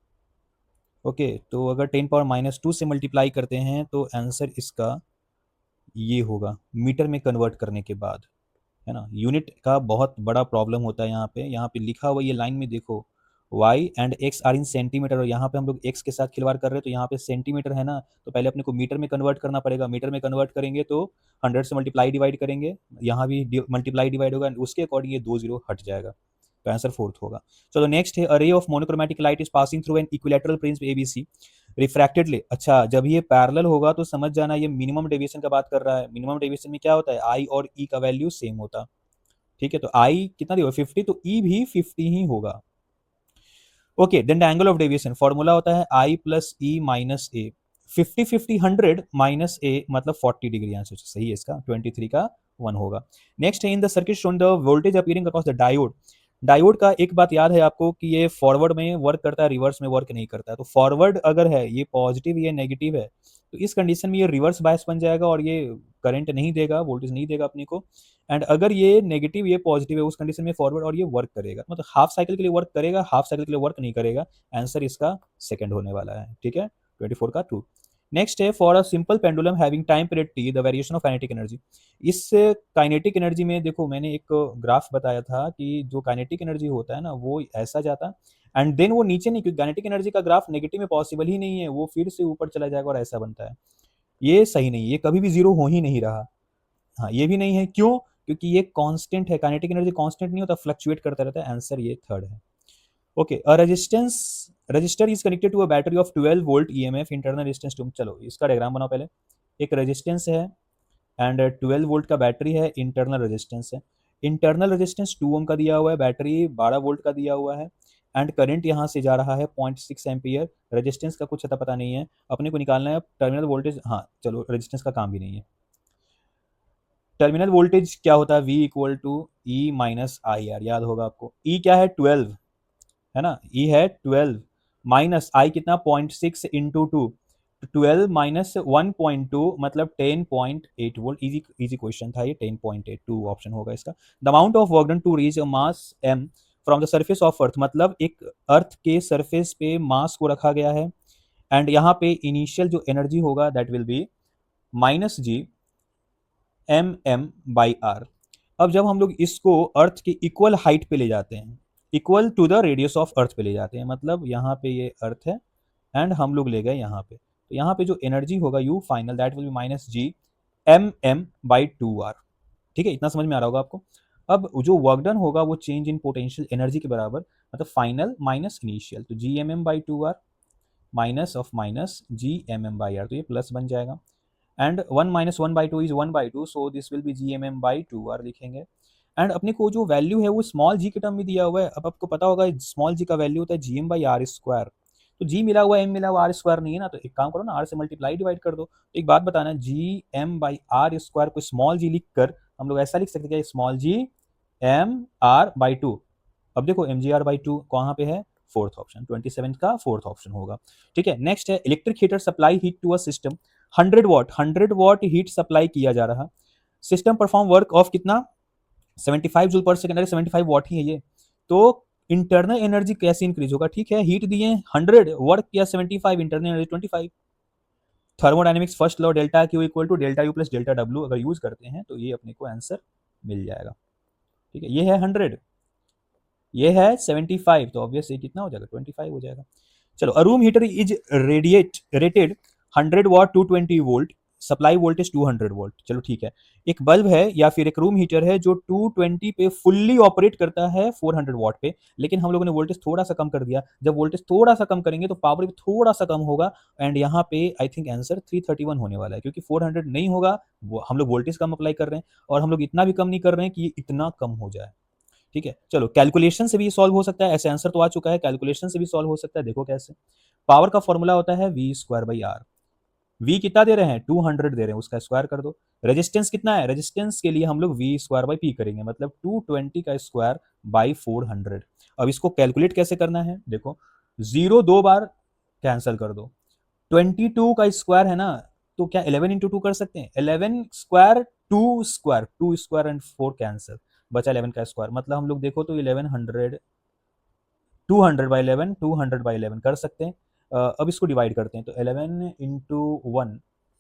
ओके, तो अगर 10⁻² से मल्टीप्लाई करते हैं तो आंसर इसका ये होगा मीटर में कन्वर्ट करने के बाद, है ना। यूनिट का बहुत बड़ा प्रॉब्लम होता है यहाँ पे लिखा हुआ ये लाइन में देखो, y and x are in centimetre, और यहाँ पे हम लोग x के साथ खिलवाड़ कर रहे हैं, तो यहाँ पे सेंटीमीटर है ना, तो पहले अपने को मीटर में कन्वर्ट करना पड़ेगा। मीटर में कन्वर्ट करेंगे तो 100 से मल्टीप्लाई डिवाइड करेंगे, यहाँ भी मल्टीप्लाई डिवाइड होगा, उसके अकॉर्डिंग ये 2 0 हट जाएगा, तो आंसर फोर्थ होगा। चलो नेक्स्ट है, a ray of monochromatic light is passing through an equilateral prism ABC refractedly. अच्छा, जब ये पैरेलल होगा तो समझ जाना ये मिनिमम डेविएशन का बात कर रहा है। मिनिमम डेविएशन में क्या होता है, आई और ई का वैल्यू सेम होता, ठीक है। तो आई कितना दिया 50, तो ई भी 50 ही होगा। Okay, then the angle of deviation formula होता है I plus E minus A. 50 50 100 minus A मतलब 40 डिग्री, आंसर सही है इसका, 23 का 1 होगा। नेक्स्ट है, in the circuit shown the voltage appearing across the diode. Diode का एक बात याद है आपको कि ये फॉरवर्ड में वर्क करता है, रिवर्स में वर्क नहीं करता है। तो फॉरवर्ड अगर है ये पॉजिटिव, ये नेगेटिव है, तो इस कंडीशन में ये रिवर्स बायस बन जाएगा और ये करंट नहीं देगा, वोल्टेज नहीं देगा अपने को। एंड अगर ये नेगेटिव ये पॉजिटिव है, उस कंडीशन में फॉरवर्ड और ये वर्क करेगा, मतलब हाफ साइकिल के लिए वर्क करेगा, हाफ साइकिल के लिए वर्क नहीं करेगा। आंसर इसका सेकंड होने वाला है, ठीक है, 24 का 2। नेक्स्ट है, for a simple pendulum having time period T the variation of kinetic energy. इस काइनेटिक एनर्जी में देखो मैंने एक ग्राफ बताया था कि जो काइनेटिक एनर्जी होता है ना वो ऐसा जाता एंड देन वो नीचे नहीं, क्योंकि काइनेटिक एनर्जी का ग्राफ नेगेटिव में पॉसिबल ही नहीं है, वो फिर से ऊपर चला जाएगा और ऐसा बनता है। ये सही नहीं, ये कभी भी जीरो हो ही नहीं रहा। हाँ, ये भी नहीं है, क्यों, क्योंकि ये कांस्टेंट है, काइनेटिक एनर्जी कांस्टेंट नहीं होता, फ्लक्चुएट करता रहता है। आंसर ये थर्ड है। Okay, a register is connected to a battery of 12 volt EMF internal resistance two. चलो इसका डायग्राम बनाओ पहले। एक रेजिस्टेंस है एंड 12 वोल्ट का बैटरी है, इंटरनल रेजिस्टेंस है। इंटरनल रेजिस्टेंस 2 ओम का दिया हुआ है, बैटरी 12 वोल्ट का दिया हुआ है एंड करंट यहाँ से जा रहा है 0.6 एम्पियर। रेजिस्टेंस का कुछ अता पता नहीं है, अपने को निकालना है टर्मिनल वोल्टेज। हाँ चलो, रेजिस्टेंस का काम भी नहीं है। टर्मिनल वोल्टेज क्या होता है, V equal to E minus I R, याद होगा आपको। E क्या है 12, है ना, E है 12 माइनस आई कितना 0.6 इंटू 2, 12 माइनस 1.2 मतलब 10.8 वोल्ट। इजी इजी क्वेश्चन था ये, 10.82 ऑप्शन होगा इसका। The amount of work done to reach a mass m from the surface of earth, मतलब एक अर्थ के सरफेस पे मास को रखा गया है एंड यहाँ पे इनिशियल जो एनर्जी होगा that will be minus G M M by R. अब जब हम लोग इसको अर्थ के इक्वल हाइट पे ले जाते हैं, equal to the radius of earth पे ले जाते हैं, मतलब यहाँ पे ये अर्थ है एंड हम लोग ले गए यहाँ पे, तो यहाँ पे जो एनर्जी होगा U final that will be minus G M by 2 R. ठीक है, इतना समझ में आ रहा होगा आपको। अब जो वर्क डन होगा वो चेंज इन पोटेंशियल एनर्जी के बराबर, मतलब फाइनल माइनस इनिशियल, तो G M by 2 R minus of minus G M by R, तो ये प्लस बन जाएगा। And 1 minus 1/2 is 1/2, so this will be G M M by 2 R लिखेंगे। And अपने को जो वैल्यू है वो स्मॉल जी के टर्म में दिया हुआ है। अब आपको पता होगा स्मॉल जी का वैल्यू होता है G M by R square, तो जी मिला हुआ एम मिला हुआ आर स्क्वायर नहीं है ना, तो एक काम करो ना, आर से मल्टीप्लाई डिवाइड कर दो। तो एक बात बताना, G M by R square को स्मॉल जी लिख कर हम लोग ऐसा लिख सकते हैं, small G M R by 2। अब देखो एम जी आर बाई 2 कहाँ पे है, फोर्थ ऑप्शन, 27 का फोर्थ ऑप्शन होगा। ठीक है, नेक्स्ट है, electric heater supply heat to a system 100 watt heat supply किया जा रहा, सिस्टम परफॉर्म वर्क ऑफ कितना 75 जूल पर सेकंड, 75 वॉट ही है ये, तो इंटरनल एनर्जी कैसे इंक्रीज होगा। ठीक है, हीट दिए 100, वर्क किया 75, internal energy 25। Thermodynamics first law delta Q equal to delta U plus delta W अगर यूज करते हैं तो ये अपने को आंसर मिल जाएगा। ठीक है, ये है 100, ये है 75, तो ऑब्वियस ये कितना हो जाएगा 25 हो जाएगा। चलो, अ room heater is rated 100 what 220 volt, supply voltage 200 volt. चलो ठीक है, एक बल्ब है या फिर एक रूम हीटर है जो 220 पे फुल्ली ऑपरेट करता है 400 वॉट पे, लेकिन हम लोगों ने वोल्टेज थोड़ा सा कम कर दिया। जब वोल्टेज थोड़ा सा कम करेंगे तो पावर भी थोड़ा सा कम होगा एंड यहाँ पे आई थिंक आंसर 331 होने वाला है, क्योंकि 400 नहीं होगा, वो हम लोग वोल्टेज कम अप्लाई कर रहे हैं और हम लोग इतना भी कम नहीं कर रहे हैं कि ये इतना कम हो जाए। ठीक है, चलो कैलकुलेशन से भी सॉल्व हो सकता है, ऐसे आंसर तो आ चुका है, कैलकुलेशन से भी सॉल्व हो सकता है। देखो कैसे, पावर का फॉर्मूला होता है V square by R. V कितना दे रहे हैं 200 दे रहे हैं, उसका स्क्वायर कर दो। रेजिस्टेंस कितना है, रेजिस्टेंस के लिए हम लोग वी स्क्वायर बाई पी करेंगे, मतलब 220 का स्क्वायर बाई 400। अब इसको कैलकुलेट कैसे करना है, देखो जीरो 2 बार कैंसिल कर दो, 22 का स्क्वायर है ना, तो क्या 11 इंटू 2 कर सकते हैं, 11 square 2 square, 2 square and 4 cancel, बचा 11 का स्क्वायर, मतलब हम लोग देखो तो 1100, 200/11, 200/11 कर सकते हैं। अब इसको डिवाइड करते हैं तो 11 इंटू 1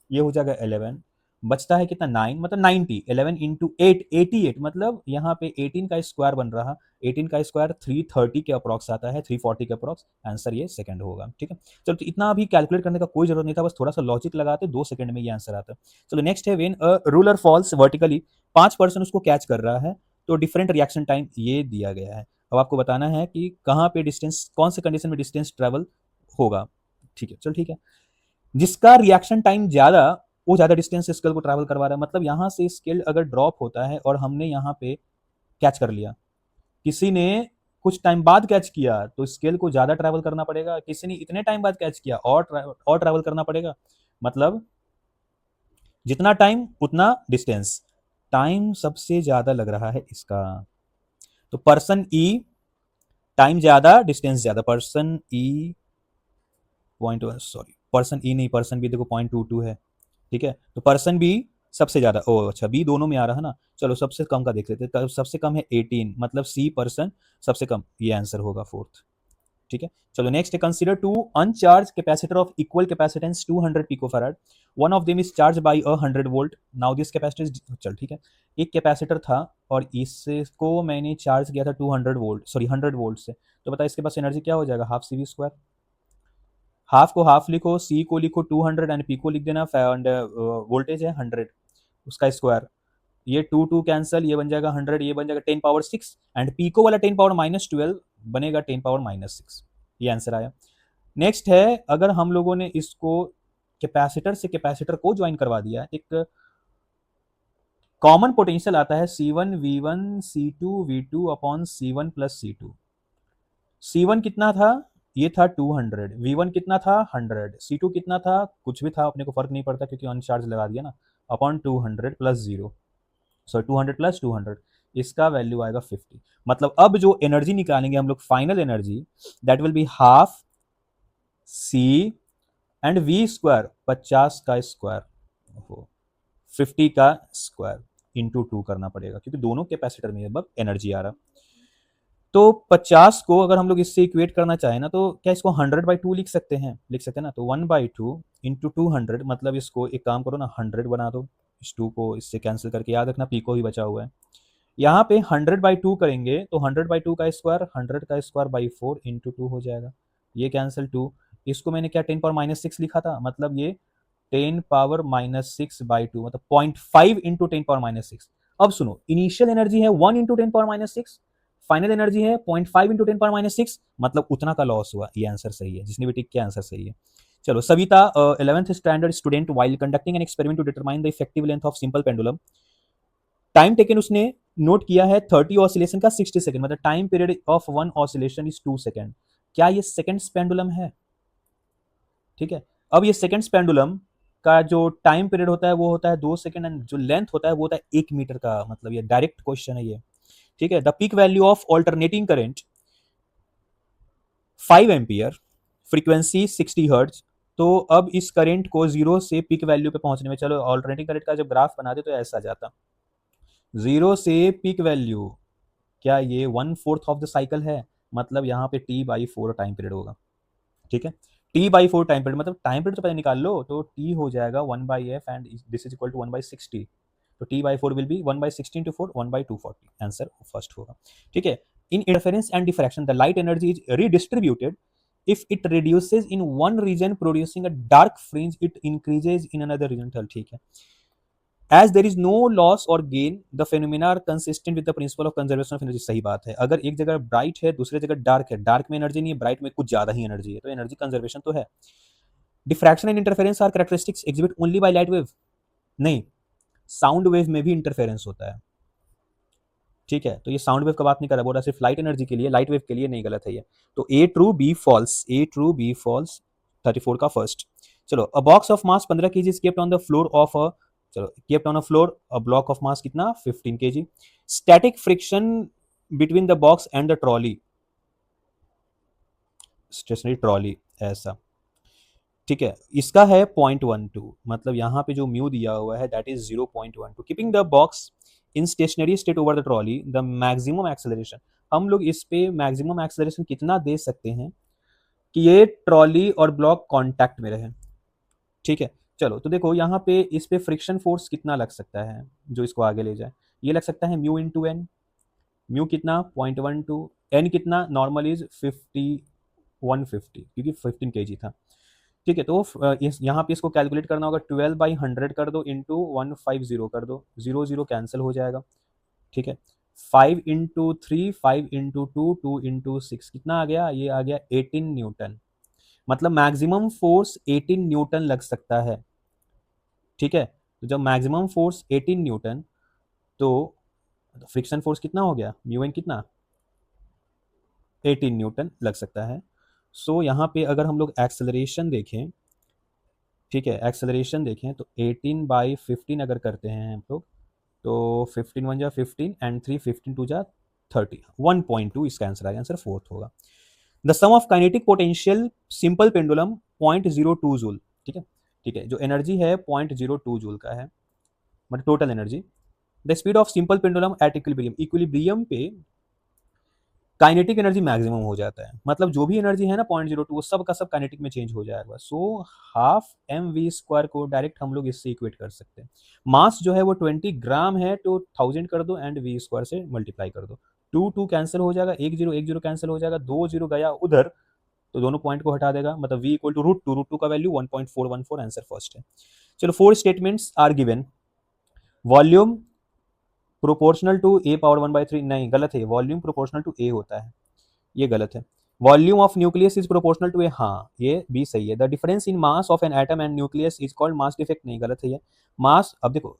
ये हो जाएगा 11, बचता है कितना 9, मतलब 90, 11 इंटू 8 88, मतलब यहाँ पे 18 का स्क्वायर बन रहा, 18 का स्क्वायर 330 के अप्रॉक्स आता है, 340 के अप्रॉक्स, आंसर ये सेकंड होगा। ठीक है, चलो तो इतना अभी कैलकुलेट करने का कोई जरूरत नहीं था, बस थोड़ा सा लॉजिक लगाते 2 सेकंड में ये आंसर आता है। चलो नेक्स्ट है, when a ruler falls vertically, 5% उसको कैच कर रहा है, तो डिफरेंट रिएक्शन टाइम ये दिया गया है। अब आपको बताना है कि कहाँ पे डिस्टेंस, कौन से कंडीशन में डिस्टेंस ट्रेवल होगा। ठीक है, चलो ठीक है, जिसका रिएक्शन टाइम ज्यादा, वो ज्यादा डिस्टेंस स्केल को ट्रैवल करवा रहा है, मतलब यहां से स्केल अगर ड्रॉप होता है और हमने यहाँ पे कैच कर लिया, किसी ने कुछ टाइम बाद कैच किया तो स्केल को ज्यादा ट्रैवल करना पड़ेगा, किसी ने इतने टाइम बाद कैच किया और ट्रैवल करना पड़ेगा, मतलब जितना टाइम उतना डिस्टेंस, टाइम सबसे ज्यादा लग रहा है इसका, तो पर्सन ई, टाइम ज्यादा डिस्टेंस ज्यादा, पर्सन ई 0.1, सॉरी पर्सन ई नहीं, पर्सन बी देखो 0.22 है। ठीक है, तो पर्सन बी सबसे ज्यादा, ओ अच्छा बी दोनों में आ रहा है ना, चलो सबसे कम का देख लेते हैं, सबसे कम है 18, मतलब सी पर्सन सबसे कम, ये आंसर होगा फोर्थ। ठीक है, चलो नेक्स्ट है, consider two uncharge capacitor of equal capacitance 200 picofarad, one of them is charge by 100 volt, now this capacitor, चल ठीक है, एक कैपेसिटर था और इसको मैंने चार्ज किया था 200 वोल्ट, सॉरी 100 वोल्ट से, तो बता इसके पास एनर्जी क्या हो जाएगा, half C V square, half को हाफ लिखो, सी को लिखो 200 एंड पी को लिख देना, एंड वोल्टेज है 100, उसका स्क्वायर, ये 2 कैंसल, ये बन जाएगा 100, ये बन जाएगा 10 पावर 6, एंड पीको वाला 10 पावर -12 बनेगा 10 पावर -6, ये आंसर आया। नेक्स्ट है, अगर हम लोगों ने इसको कैपेसिटर से कैपेसिटर को ज्वाइन करवा दिया, एक कॉमन पोटेंशियल आता है C1V1 C2V2 upon C1 plus C2, C1 कितना था, ये था 200, V1 कितना था 100, C2 कितना था, कुछ भी था अपने को फर्क नहीं पड़ता क्योंकि अनचार्ज लगा दिया ना, अपॉन 200 प्लस 0, सो 200 प्लस 200, इसका वैल्यू आएगा 50, मतलब अब जो एनर्जी निकालेंगे हम लोग, final energy, that will be half C and V square, 50 का स्क्वायर, 50 का स्क्वायर इंटू 2 करना पड़ेगा क्योंकि दोनों कैपेसिटर में अब एनर्जी आ रहा, तो 50 को अगर हम लोग इससे इक्वेट करना चाहें ना, तो क्या इसको 100/2 लिख सकते हैं, लिख सकते हैं ना, तो 1/2 इंटू 200, मतलब इसको एक काम करो ना 100 बना दो, इस 2 को इससे कैंसिल करके, याद रखना पी को ही बचा हुआ है, यहाँ पे 100/2 करेंगे तो 100/2 का स्क्वायर 100 का स्क्वायर बाई 4 इंटू 2 हो जाएगा, ये कैंसिल 2, इसको मैंने क्या 10 पावर -6 लिखा था, मतलब ये 10 पावर -6/2, मतलब 0.5 इंटू 10 पावर -6। अब सुनो, इनिशियल एनर्जी है 1 इंटू 10 पावर -6, फाइनल एनर्जी है 0.5 इंटू 10 पावर -6, मतलब उतना का लॉस हुआ, ये आंसर सही है, जिसने भी टिक किया आंसर सही है। चलो Savita, 11th standard student, while conducting an experiment to determine the effective length of simple pendulum, time taken उसने नोट किया है 30 ऑसिलेशन का 60 सेकंड, मतलब time period of one oscillation is 2 second, क्या ये सेकंड पेंडुलम है? ठीक है, अब ये सेकंड पेंडुलम का जो टाइम पीरियड होता है वो होता है 2 सेकंड, एंड जो लेंथ होता है वो होता है 1 मीटर का, मतलब ये डायरेक्ट क्वेश्चन है ये। ठीक है, the peak value of alternating current 5 ampere, frequency 60 hertz, तो अब इस करंट को जीरो से पीक वैल्यू पे पहुंचने में, चलो ऑल्टरनेटिंग करंट का जब ग्राफ बना दे तो ऐसा जाता, जीरो से पीक वैल्यू, क्या ये 1/4 ऑफ द साइकिल है, मतलब यहाँ पे T/4 टाइम पीरियड होगा। ठीक है, T/4 टाइम पीरियड, मतलब टाइम पीरियड तो पहले निकाल लो, तो T हो जाएगा 1/f and this is equal to 1/60, तो T/4 will be 1/60 into 4, 1/240, answer first होगा। ठीक है, in interference and diffraction the light energy is redistributed, if it reduces in one region producing a dark fringe, it increases in another region, ठीक है, as there is no loss or gain the phenomena are consistent with the principle of conservation of energy, सही बात है, अगर एक जगह bright है दूसरी जगह डार्क है, डार्क में एनर्जी नहीं है, ब्राइट में कुछ ज्यादा ही एनर्जी है, तो एनर्जी कंजर्वेशन तो है। Diffraction and interference are characteristics exhibit only by light wave, नहीं, साउंड वेव में भी इंटरफेरेंस होता है। ठीक है, तो ये साउंड वेव का बात नहीं कर रहा, बोल रहा सिर्फ लाइट एनर्जी के लिए, लाइट वेव के लिए नहीं, गलत है ये, तो ए true B false, A true B false, 34 का फर्स्ट। चलो, अ box of mass 15 kg is kept on the floor of a, चलो kept on a floor, a block of mass कितना 15 kg, static friction between the box and the trolley, stationery trolley ऐसा। ठीक है, इसका है 0.12, मतलब यहाँ पे जो म्यू दिया हुआ है that is 0.12, keeping the box in stationery state over the trolley the maximum acceleration, हम लोग इस पे मैक्सिमम एक्सेलरेशन कितना दे सकते हैं कि ये ट्रॉली और ब्लॉक कांटेक्ट में रहे। ठीक है, चलो तो देखो यहाँ पे इस पे फ्रिक्शन फोर्स कितना लग सकता है जो इसको आगे ले जाए, ये लग सकता है म्यू इंटू एन। म्यू कितना 0.12, एन कितना नॉर्मल इज 150 क्योंकि 15 kg था। ठीक है, तो यहाँ पे इसको कैलकुलेट करना होगा, 12/100 कर दो इंटू 150 कर दो, 0 0 कैंसिल हो जाएगा। ठीक है, 5 × 3 5 × 2 2 × 6 कितना आ गया, ये आ गया 18 न्यूटन, मतलब मैक्सिमम फोर्स 18 न्यूटन लग सकता है। ठीक है, तो जब मैक्सिमम फोर्स 18 न्यूटन तो फ्रिक्शन फोर्स कितना हो गया, म्यू एन कितना 18 न्यूटन लग सकता है। सो यहाँ पे अगर हम लोग एक्सेलरेशन देखें, ठीक है, एक्सेलरेशन देखें तो 18/15 अगर करते हैं हम लोग तो 15 1 जा 15 एंड 3 15 2 जा 30, 1.2 इसका आंसर आएगा, आंसर फोर्थ होगा। The sum of kinetic potential simple pendulum 0.02 joule. ठीक है, ठीक है, जो एनर्जी है 0.02 जूल का है, मतलब total energy. The speed of simple pendulum at equilibrium, equilibrium पे काइनेटिक एनर्जी मैक्सिमम हो जाता है, मतलब जो भी एनर्जी है ना 0.02 वो सब का सब काइनेटिक में चेंज हो जाएगा। सो हाफ mv² को डायरेक्ट हम लोग इससे इक्वेट कर सकते हैं। मास जो है वो 20 ग्राम है तो 1000 कर दो एंड v² से मल्टीप्लाई कर दो, 2 2 कैंसिल हो जाएगा, 1 0 1 0 कैंसिल हो जाएगा, 2 0 गया उधर तो दोनों पॉइंट को हटा देगा, मतलब v इक्वल टू √2 का वैल्यू 1.414, आंसर फर्स्ट है। चलो 4 statements are given. Volume proportional to a power 1/3, नहीं गलत है, वॉल्यूम प्रोपोर्शनल टू a होता है, ये गलत है। Volume of nucleus is proportional to A, हाँ ये भी सही है। The difference in mass of an atom and nucleus is called mass defect, नहीं गलत है ये। मास, अब देखो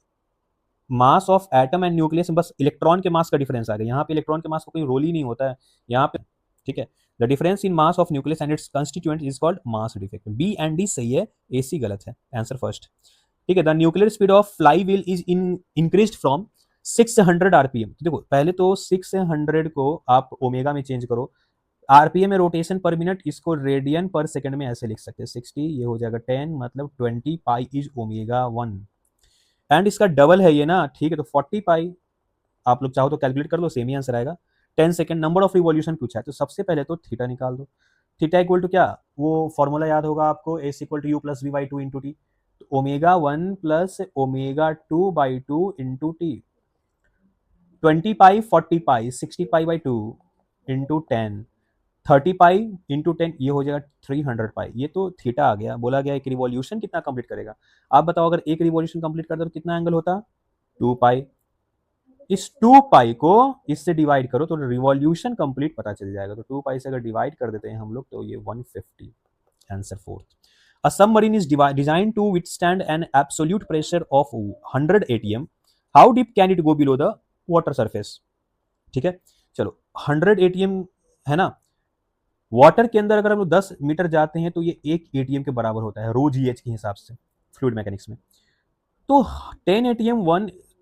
mass of atom and nucleus बस इलेक्ट्रॉन के मास का डिफरेंस आ गया, यहाँ पे इलेक्ट्रॉन के मास का कोई रोल ही नहीं होता है यहाँ पे। ठीक है, the difference in mass of nucleus and its constituent is called mass defect. B and D सही है, ए सी गलत है, आंसर फर्स्ट। ठीक है, the nuclear speed of fly wheel is increased from 600 RPM. देखो पहले तो 600 को आप ओमेगा में चेंज करो, आरपीएम में रोटेशन पर मिनट, इसको रेडियन पर सेकंड में ऐसे लिख सकते हैं, 60 ये हो जाएगा 10, मतलब 20 पाई इज ओमेगा 1 एंड इसका डबल है ये ना। ठीक है, तो 40 पाई आप लोग चाहो तो कैलकुलेट कर लो, सेम ही आंसर आएगा। 10 सेकंड, नंबर ऑफ रिवॉल्यूशन पूछा है तो सबसे पहले तो थीटा निकाल दो। थीटा इक्वल टू क्या, वो फॉर्मूला याद होगा आपको, S equal to u plus v by two into t, omega 1 plus omega 2/2 into t, 20 pi 40 pi 60 pi by 2 into 10, 30 pi into 10 ये हो जाएगा 300 पाई। ये तो थीटा आ गया, बोला गया एक रिवॉल्यूशन कितना कंप्लीट करेगा। आप बताओ अगर एक रिवॉल्यूशन कंप्लीट करता तो कितना एंगल होता, 2 पाई। इस 2 पाई को इससे डिवाइड करो तो रिवॉल्यूशन कंप्लीट पता चल जाएगा, तो 2 पाई से अगर डिवाइड कर देते हैं हम लोग तो ये 150, answer fourth. A submarine is designed to withstand an absolute pressure of 100 atm. How deep can it go below the water surface? ठीक है, चलो 100 atm है ना, वाटर के अंदर अगर हम लोग 10 मीटर जाते हैं तो ये 1 एटीएम के बराबर होता है रो जी एच के हिसाब से फ्लूइड मैकेनिक्स में। तो 10 एटीएम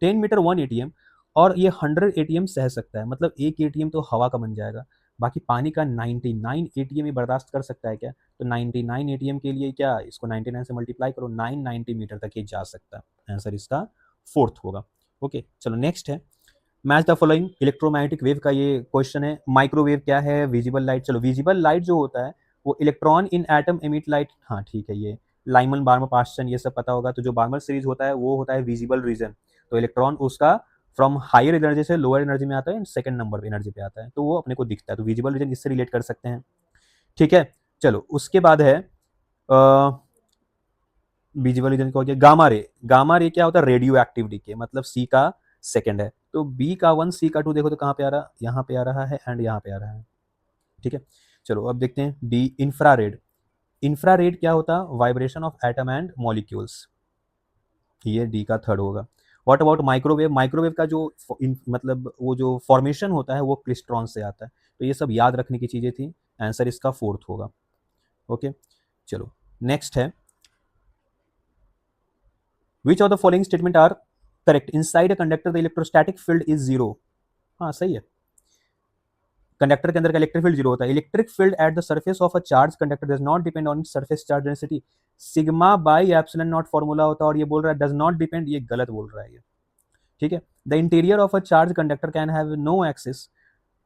10 मीटर 1 एटीएम और ये 100 एटीएम सह सकता है, मतलब 1 एटीएम तो हवा का बन जाएगा, बाकी पानी का 99 एटीएम ही बर्दाश्त कर सकता है क्या, तो 99 एटीएम के लिए क्या, इसको 99 से मल्टीप्लाई करो, 990 मीटर तक ये जा सकता है, आंसर इसका फोर्थ होगा। ओके चलो नेक्स्ट है, match the following. Electromagnetic wave का ये क्वेश्चन है। माइक्रोवेव क्या है, विजिबल लाइट। चलो विजिबल लाइट जो होता है वो electron in atom emit light, हाँ ठीक है, ये लाइमन बार्मर पास्टन ये सब पता होगा। तो जो बार्मर सीरीज होता है वो होता है विजिबल रीजन, तो इलेक्ट्रॉन उसका फ्रॉम हायर एनर्जी से लोअर एनर्जी में आता है, सेकंड नंबर एनर्जी पे आता है, तो वो अपने को दिखता है, तो विजिबल रीजन इससे रिलेट कर सकते हैं। ठीक है, चलो उसके बाद है विजिबल रीजन का हो गया गामा रे। गामा रे क्या होता है, रेडियो एक्टिविटी के, मतलब सी का सेकंड है, तो बी का 1 सी का 2 देखो तो कहाँ पे आ रहा, यहाँ पे आ रहा है एंड यहाँ पे आ रहा है। ठीक है, चलो अब देखते हैं डी इंफ्रारेड। इंफ्रारेड क्या होता है, vibration of atom and molecules, ये डी का थर्ड होगा। What about microwave. माइक्रोवेव का जो मतलब वो जो फॉर्मेशन होता है वो क्लिस्ट्रॉन से आता है, तो ये सब याद रखने की चीजें थी, आंसर इसका फोर्थ होगा। ओके चलो नेक्स्ट है, which of the following statement are correct, inside a conductor the electrostatic field is zero, हाँ सही है, कंडक्टर के अंदर का इलेक्ट्रिक फील्ड जीरो होता है। Electric field at the surface of a charge conductor does not depend on surface charge density, sigma by epsilon not formula होता है, और ये बोल रहा है डज नॉट डिपेंड, ये गलत बोल रहा है ये। ठीक है। The interior of a charge conductor can have no excess.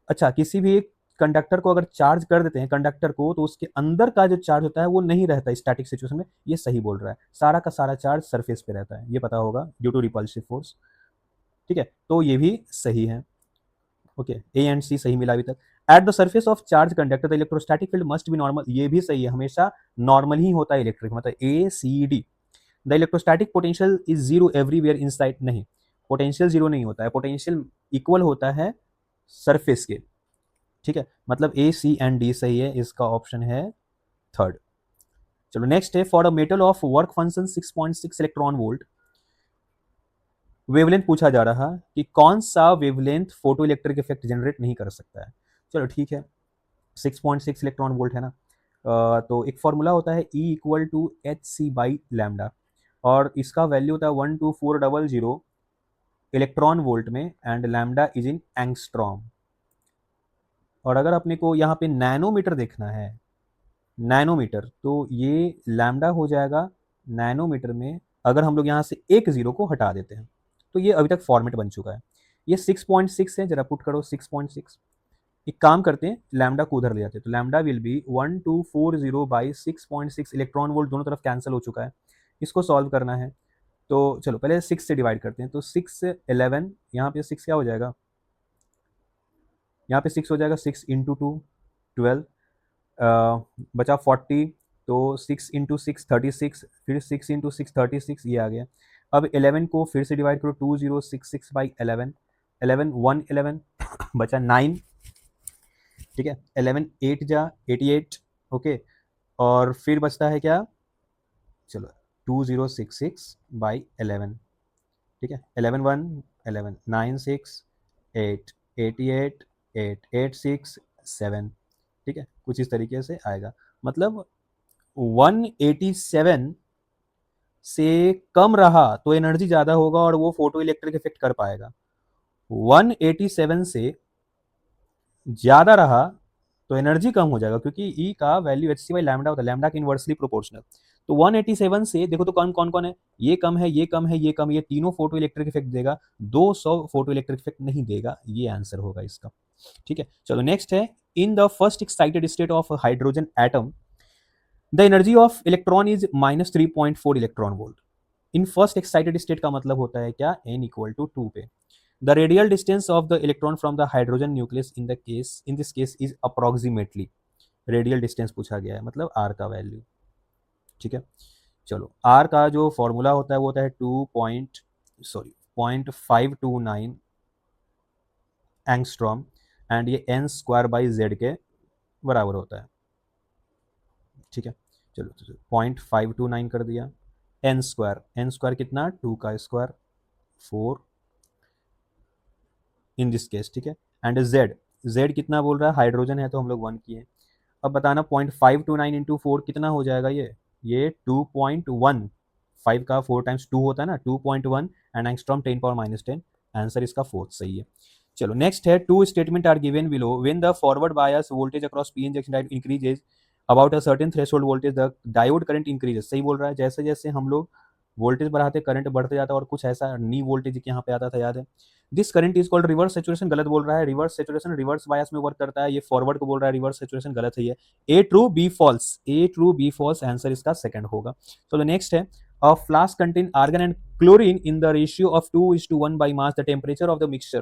अच्छा, किसी भी एक कंडक्टर को अगर चार्ज कर देते हैं कंडक्टर को, तो उसके अंदर का जो चार्ज होता है वो नहीं रहता स्टैटिक सिचुएशन में, ये सही बोल रहा है। सारा का सारा चार्ज सरफेस पे रहता है, ये पता होगा, ड्यू टू रिपल्सिव फोर्स। ठीक है, तो ये भी सही है। ओके, ए एंड सी सही मिला अभी तक। At the surface of charge conductor the electrostatic field must be normal, ये भी सही है, हमेशा नॉर्मल ही होता है इलेक्ट्रिक, मतलब A C D. The electrostatic potential is zero everywhere inside, नहीं, पोटेंशियल जीरो नहीं होता है, पोटेंशियल इक्वल होता है सरफेस के। ठीक है, मतलब ए सी एंड डी सही है, इसका ऑप्शन है थर्ड। चलो नेक्स्ट है, for a metal of work function 6.6 electron volt, wavelength पूछा जा रहा कि कौन सा wavelength photo electric effect generate नहीं कर सकता है। चलो ठीक है, 6.6 इलेक्ट्रॉन वोल्ट है ना, तो एक फॉर्मूला होता है E equal to h c by lambda, और इसका वैल्यू होता है 12400 इलेक्ट्रॉन वोल्ट में, and lambda is in angstrom. और अगर अपने को यहाँ पे नैनोमीटर देखना है, नैनोमीटर, तो ये लैम्डा हो जाएगा नैनोमीटर में, अगर हम लोग यहाँ से एक जीरो को हटा देते हैं, तो ये अभी तक फॉर्मेट बन चुका है। ये 6.6 है, जरा पुट करो 6.6। एक काम करते हैं, लैम्डा को उधर ले जाते हैं, तो lambda will be 1240 by 6.6, electron volt दोनों तरफ कैंसिल हो चुका है, इसको सॉल्व करना है। तो चलो पहले 6 से डिवाइड करते हैं, तो 6 11, यहाँ पे 6 क्या हो जाएगा, यहाँ पे 6 हो जाएगा, 6 इंटू 2 12, बचा 40, तो 6 इंटू 6 36, फिर 6 इंटू 6 36, ये आ गया। अब 11 को फिर से डिवाइड करो, 2066 बाई 11, 11 1 11 बचा 9, ठीक है, 11 8 जा 88, ओके, और फिर बचता है क्या, चलो 2066 बाई 11, ठीक है, 11 1 11 9 6 8 88 8 8 6 7, ठीक है, कुछ इस तरीके से आएगा। मतलब 187 से कम रहा तो एनर्जी ज़्यादा होगा और वो फोटो इलेक्ट्रिक इफेक्ट कर पाएगा, 187 से ज़्यादा रहा तो एनर्जी कम हो जाएगा, क्योंकि ई का value h c by lambda होता है, लैम्डा के इनवर्सली प्रोपोर्शनल। तो 187 से देखो तो कौन कौन कौन है, ये कम है, ये कम है, ये कम, ये तीनों फोटो इलेक्ट्रिक इफेक्ट देगा, 200 फोटो इलेक्ट्रिक इफेक्ट नहीं देगा, ये आंसर होगा इसका। ठीक है, चलो नेक्स्ट है, in the first excited state of hydrogen atom the energy of electron is -3.4 electron volt. In first excited state का मतलब होता है क्या, n इक्वल टू 2 पे। The radial distance of the electron from the hydrogen nucleus in this case is approximately, radial distance पूछा गया है, मतलब r का वैल्यू। ठीक है, चलो r का जो फॉर्मूला होता है वो होता है 0.529 एंगस्ट्रॉम, एंड ये n स्क्वायर बाई z के बराबर होता है। ठीक है, चलो 0.529 कर दिया, n स्क्वायर कितना, 2 का स्क्वायर 4 इन दिस केस, ठीक है, एंड z कितना बोल रहा है, हाइड्रोजन है तो हम लोग 1 किए। अब बताना 0.529 इंटू 4 कितना हो जाएगा, ये 2.1, 5 का 4 टाइम्स 2 होता है ना, 2.1, एंड एंगस्ट्रॉम 10 पावर -10, आंसर इसका फोर्थ सही है। चलो नेक्स्ट है, two statement are given below, when the forward bias voltage across P injection diode increases about a certain threshold voltage the diode current increases, सही बोल रहा है, जैसे जैसे हम लोग वोल्टेज बढ़ाते करंट बढ़ते जाता है, और कुछ ऐसा नी वोल्टेज यहाँ पे आता था, याद है। This current is called reverse saturation, गलत बोल रहा है, रिवर्स सेचुरेशन रिवर्स बायस में वर्क करता है, ये फॉरवर्ड को बोल रहा है रिवर्स सेचुरेशन, गलत है ये। A true B false, A true B false, answer इसका सेकंड होगा। तो नेक्स्ट है, a flask contain argon and chlorine in the ratio of 2:1 by mass, the temperature of the mixture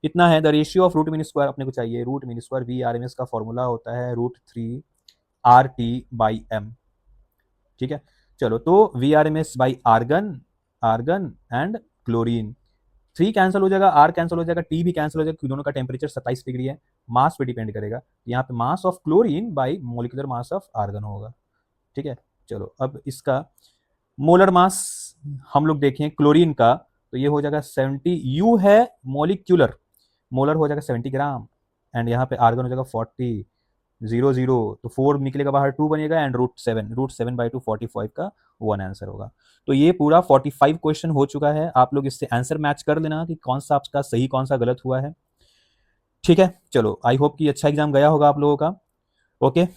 कितना है, the ratio of root mean square अपने को चाहिए, root mean square, V R M S का formula होता है √3 RT/m। ठीक है, चलो तो V R M S by argon and chlorine, 3 cancel हो जाएगा, R कैंसिल हो जाएगा, T भी कैंसिल हो जाएगा, क्योंकि दोनों का टेम्परेचर 27 डिग्री है, मास पे डिपेंड करेगा, यहाँ पे mass of chlorine by molecular mass of argon होगा। ठीक है, चलो अब इसका मोलर मास हम लोग देखें क्लोरीन का, तो ये हो जाएगा 70, U है मोलिक्यूलर, मोलर हो जाएगा 70 ग्राम, एंड यहाँ पे आर्गन हो जाएगा 40, 0 तो 4 निकलेगा बाहर, 2 बनेगा, एंड √7 बाई 2 45 का 1 आंसर होगा। तो ये पूरा 45 क्वेश्चन हो चुका है, आप लोग इससे आंसर मैच कर लेना कि कौन सा आपका सही कौन सा गलत हुआ है। ठीक है, चलो आई होप कि अच्छा एग्जाम गया होगा आप लोगों का। ओके।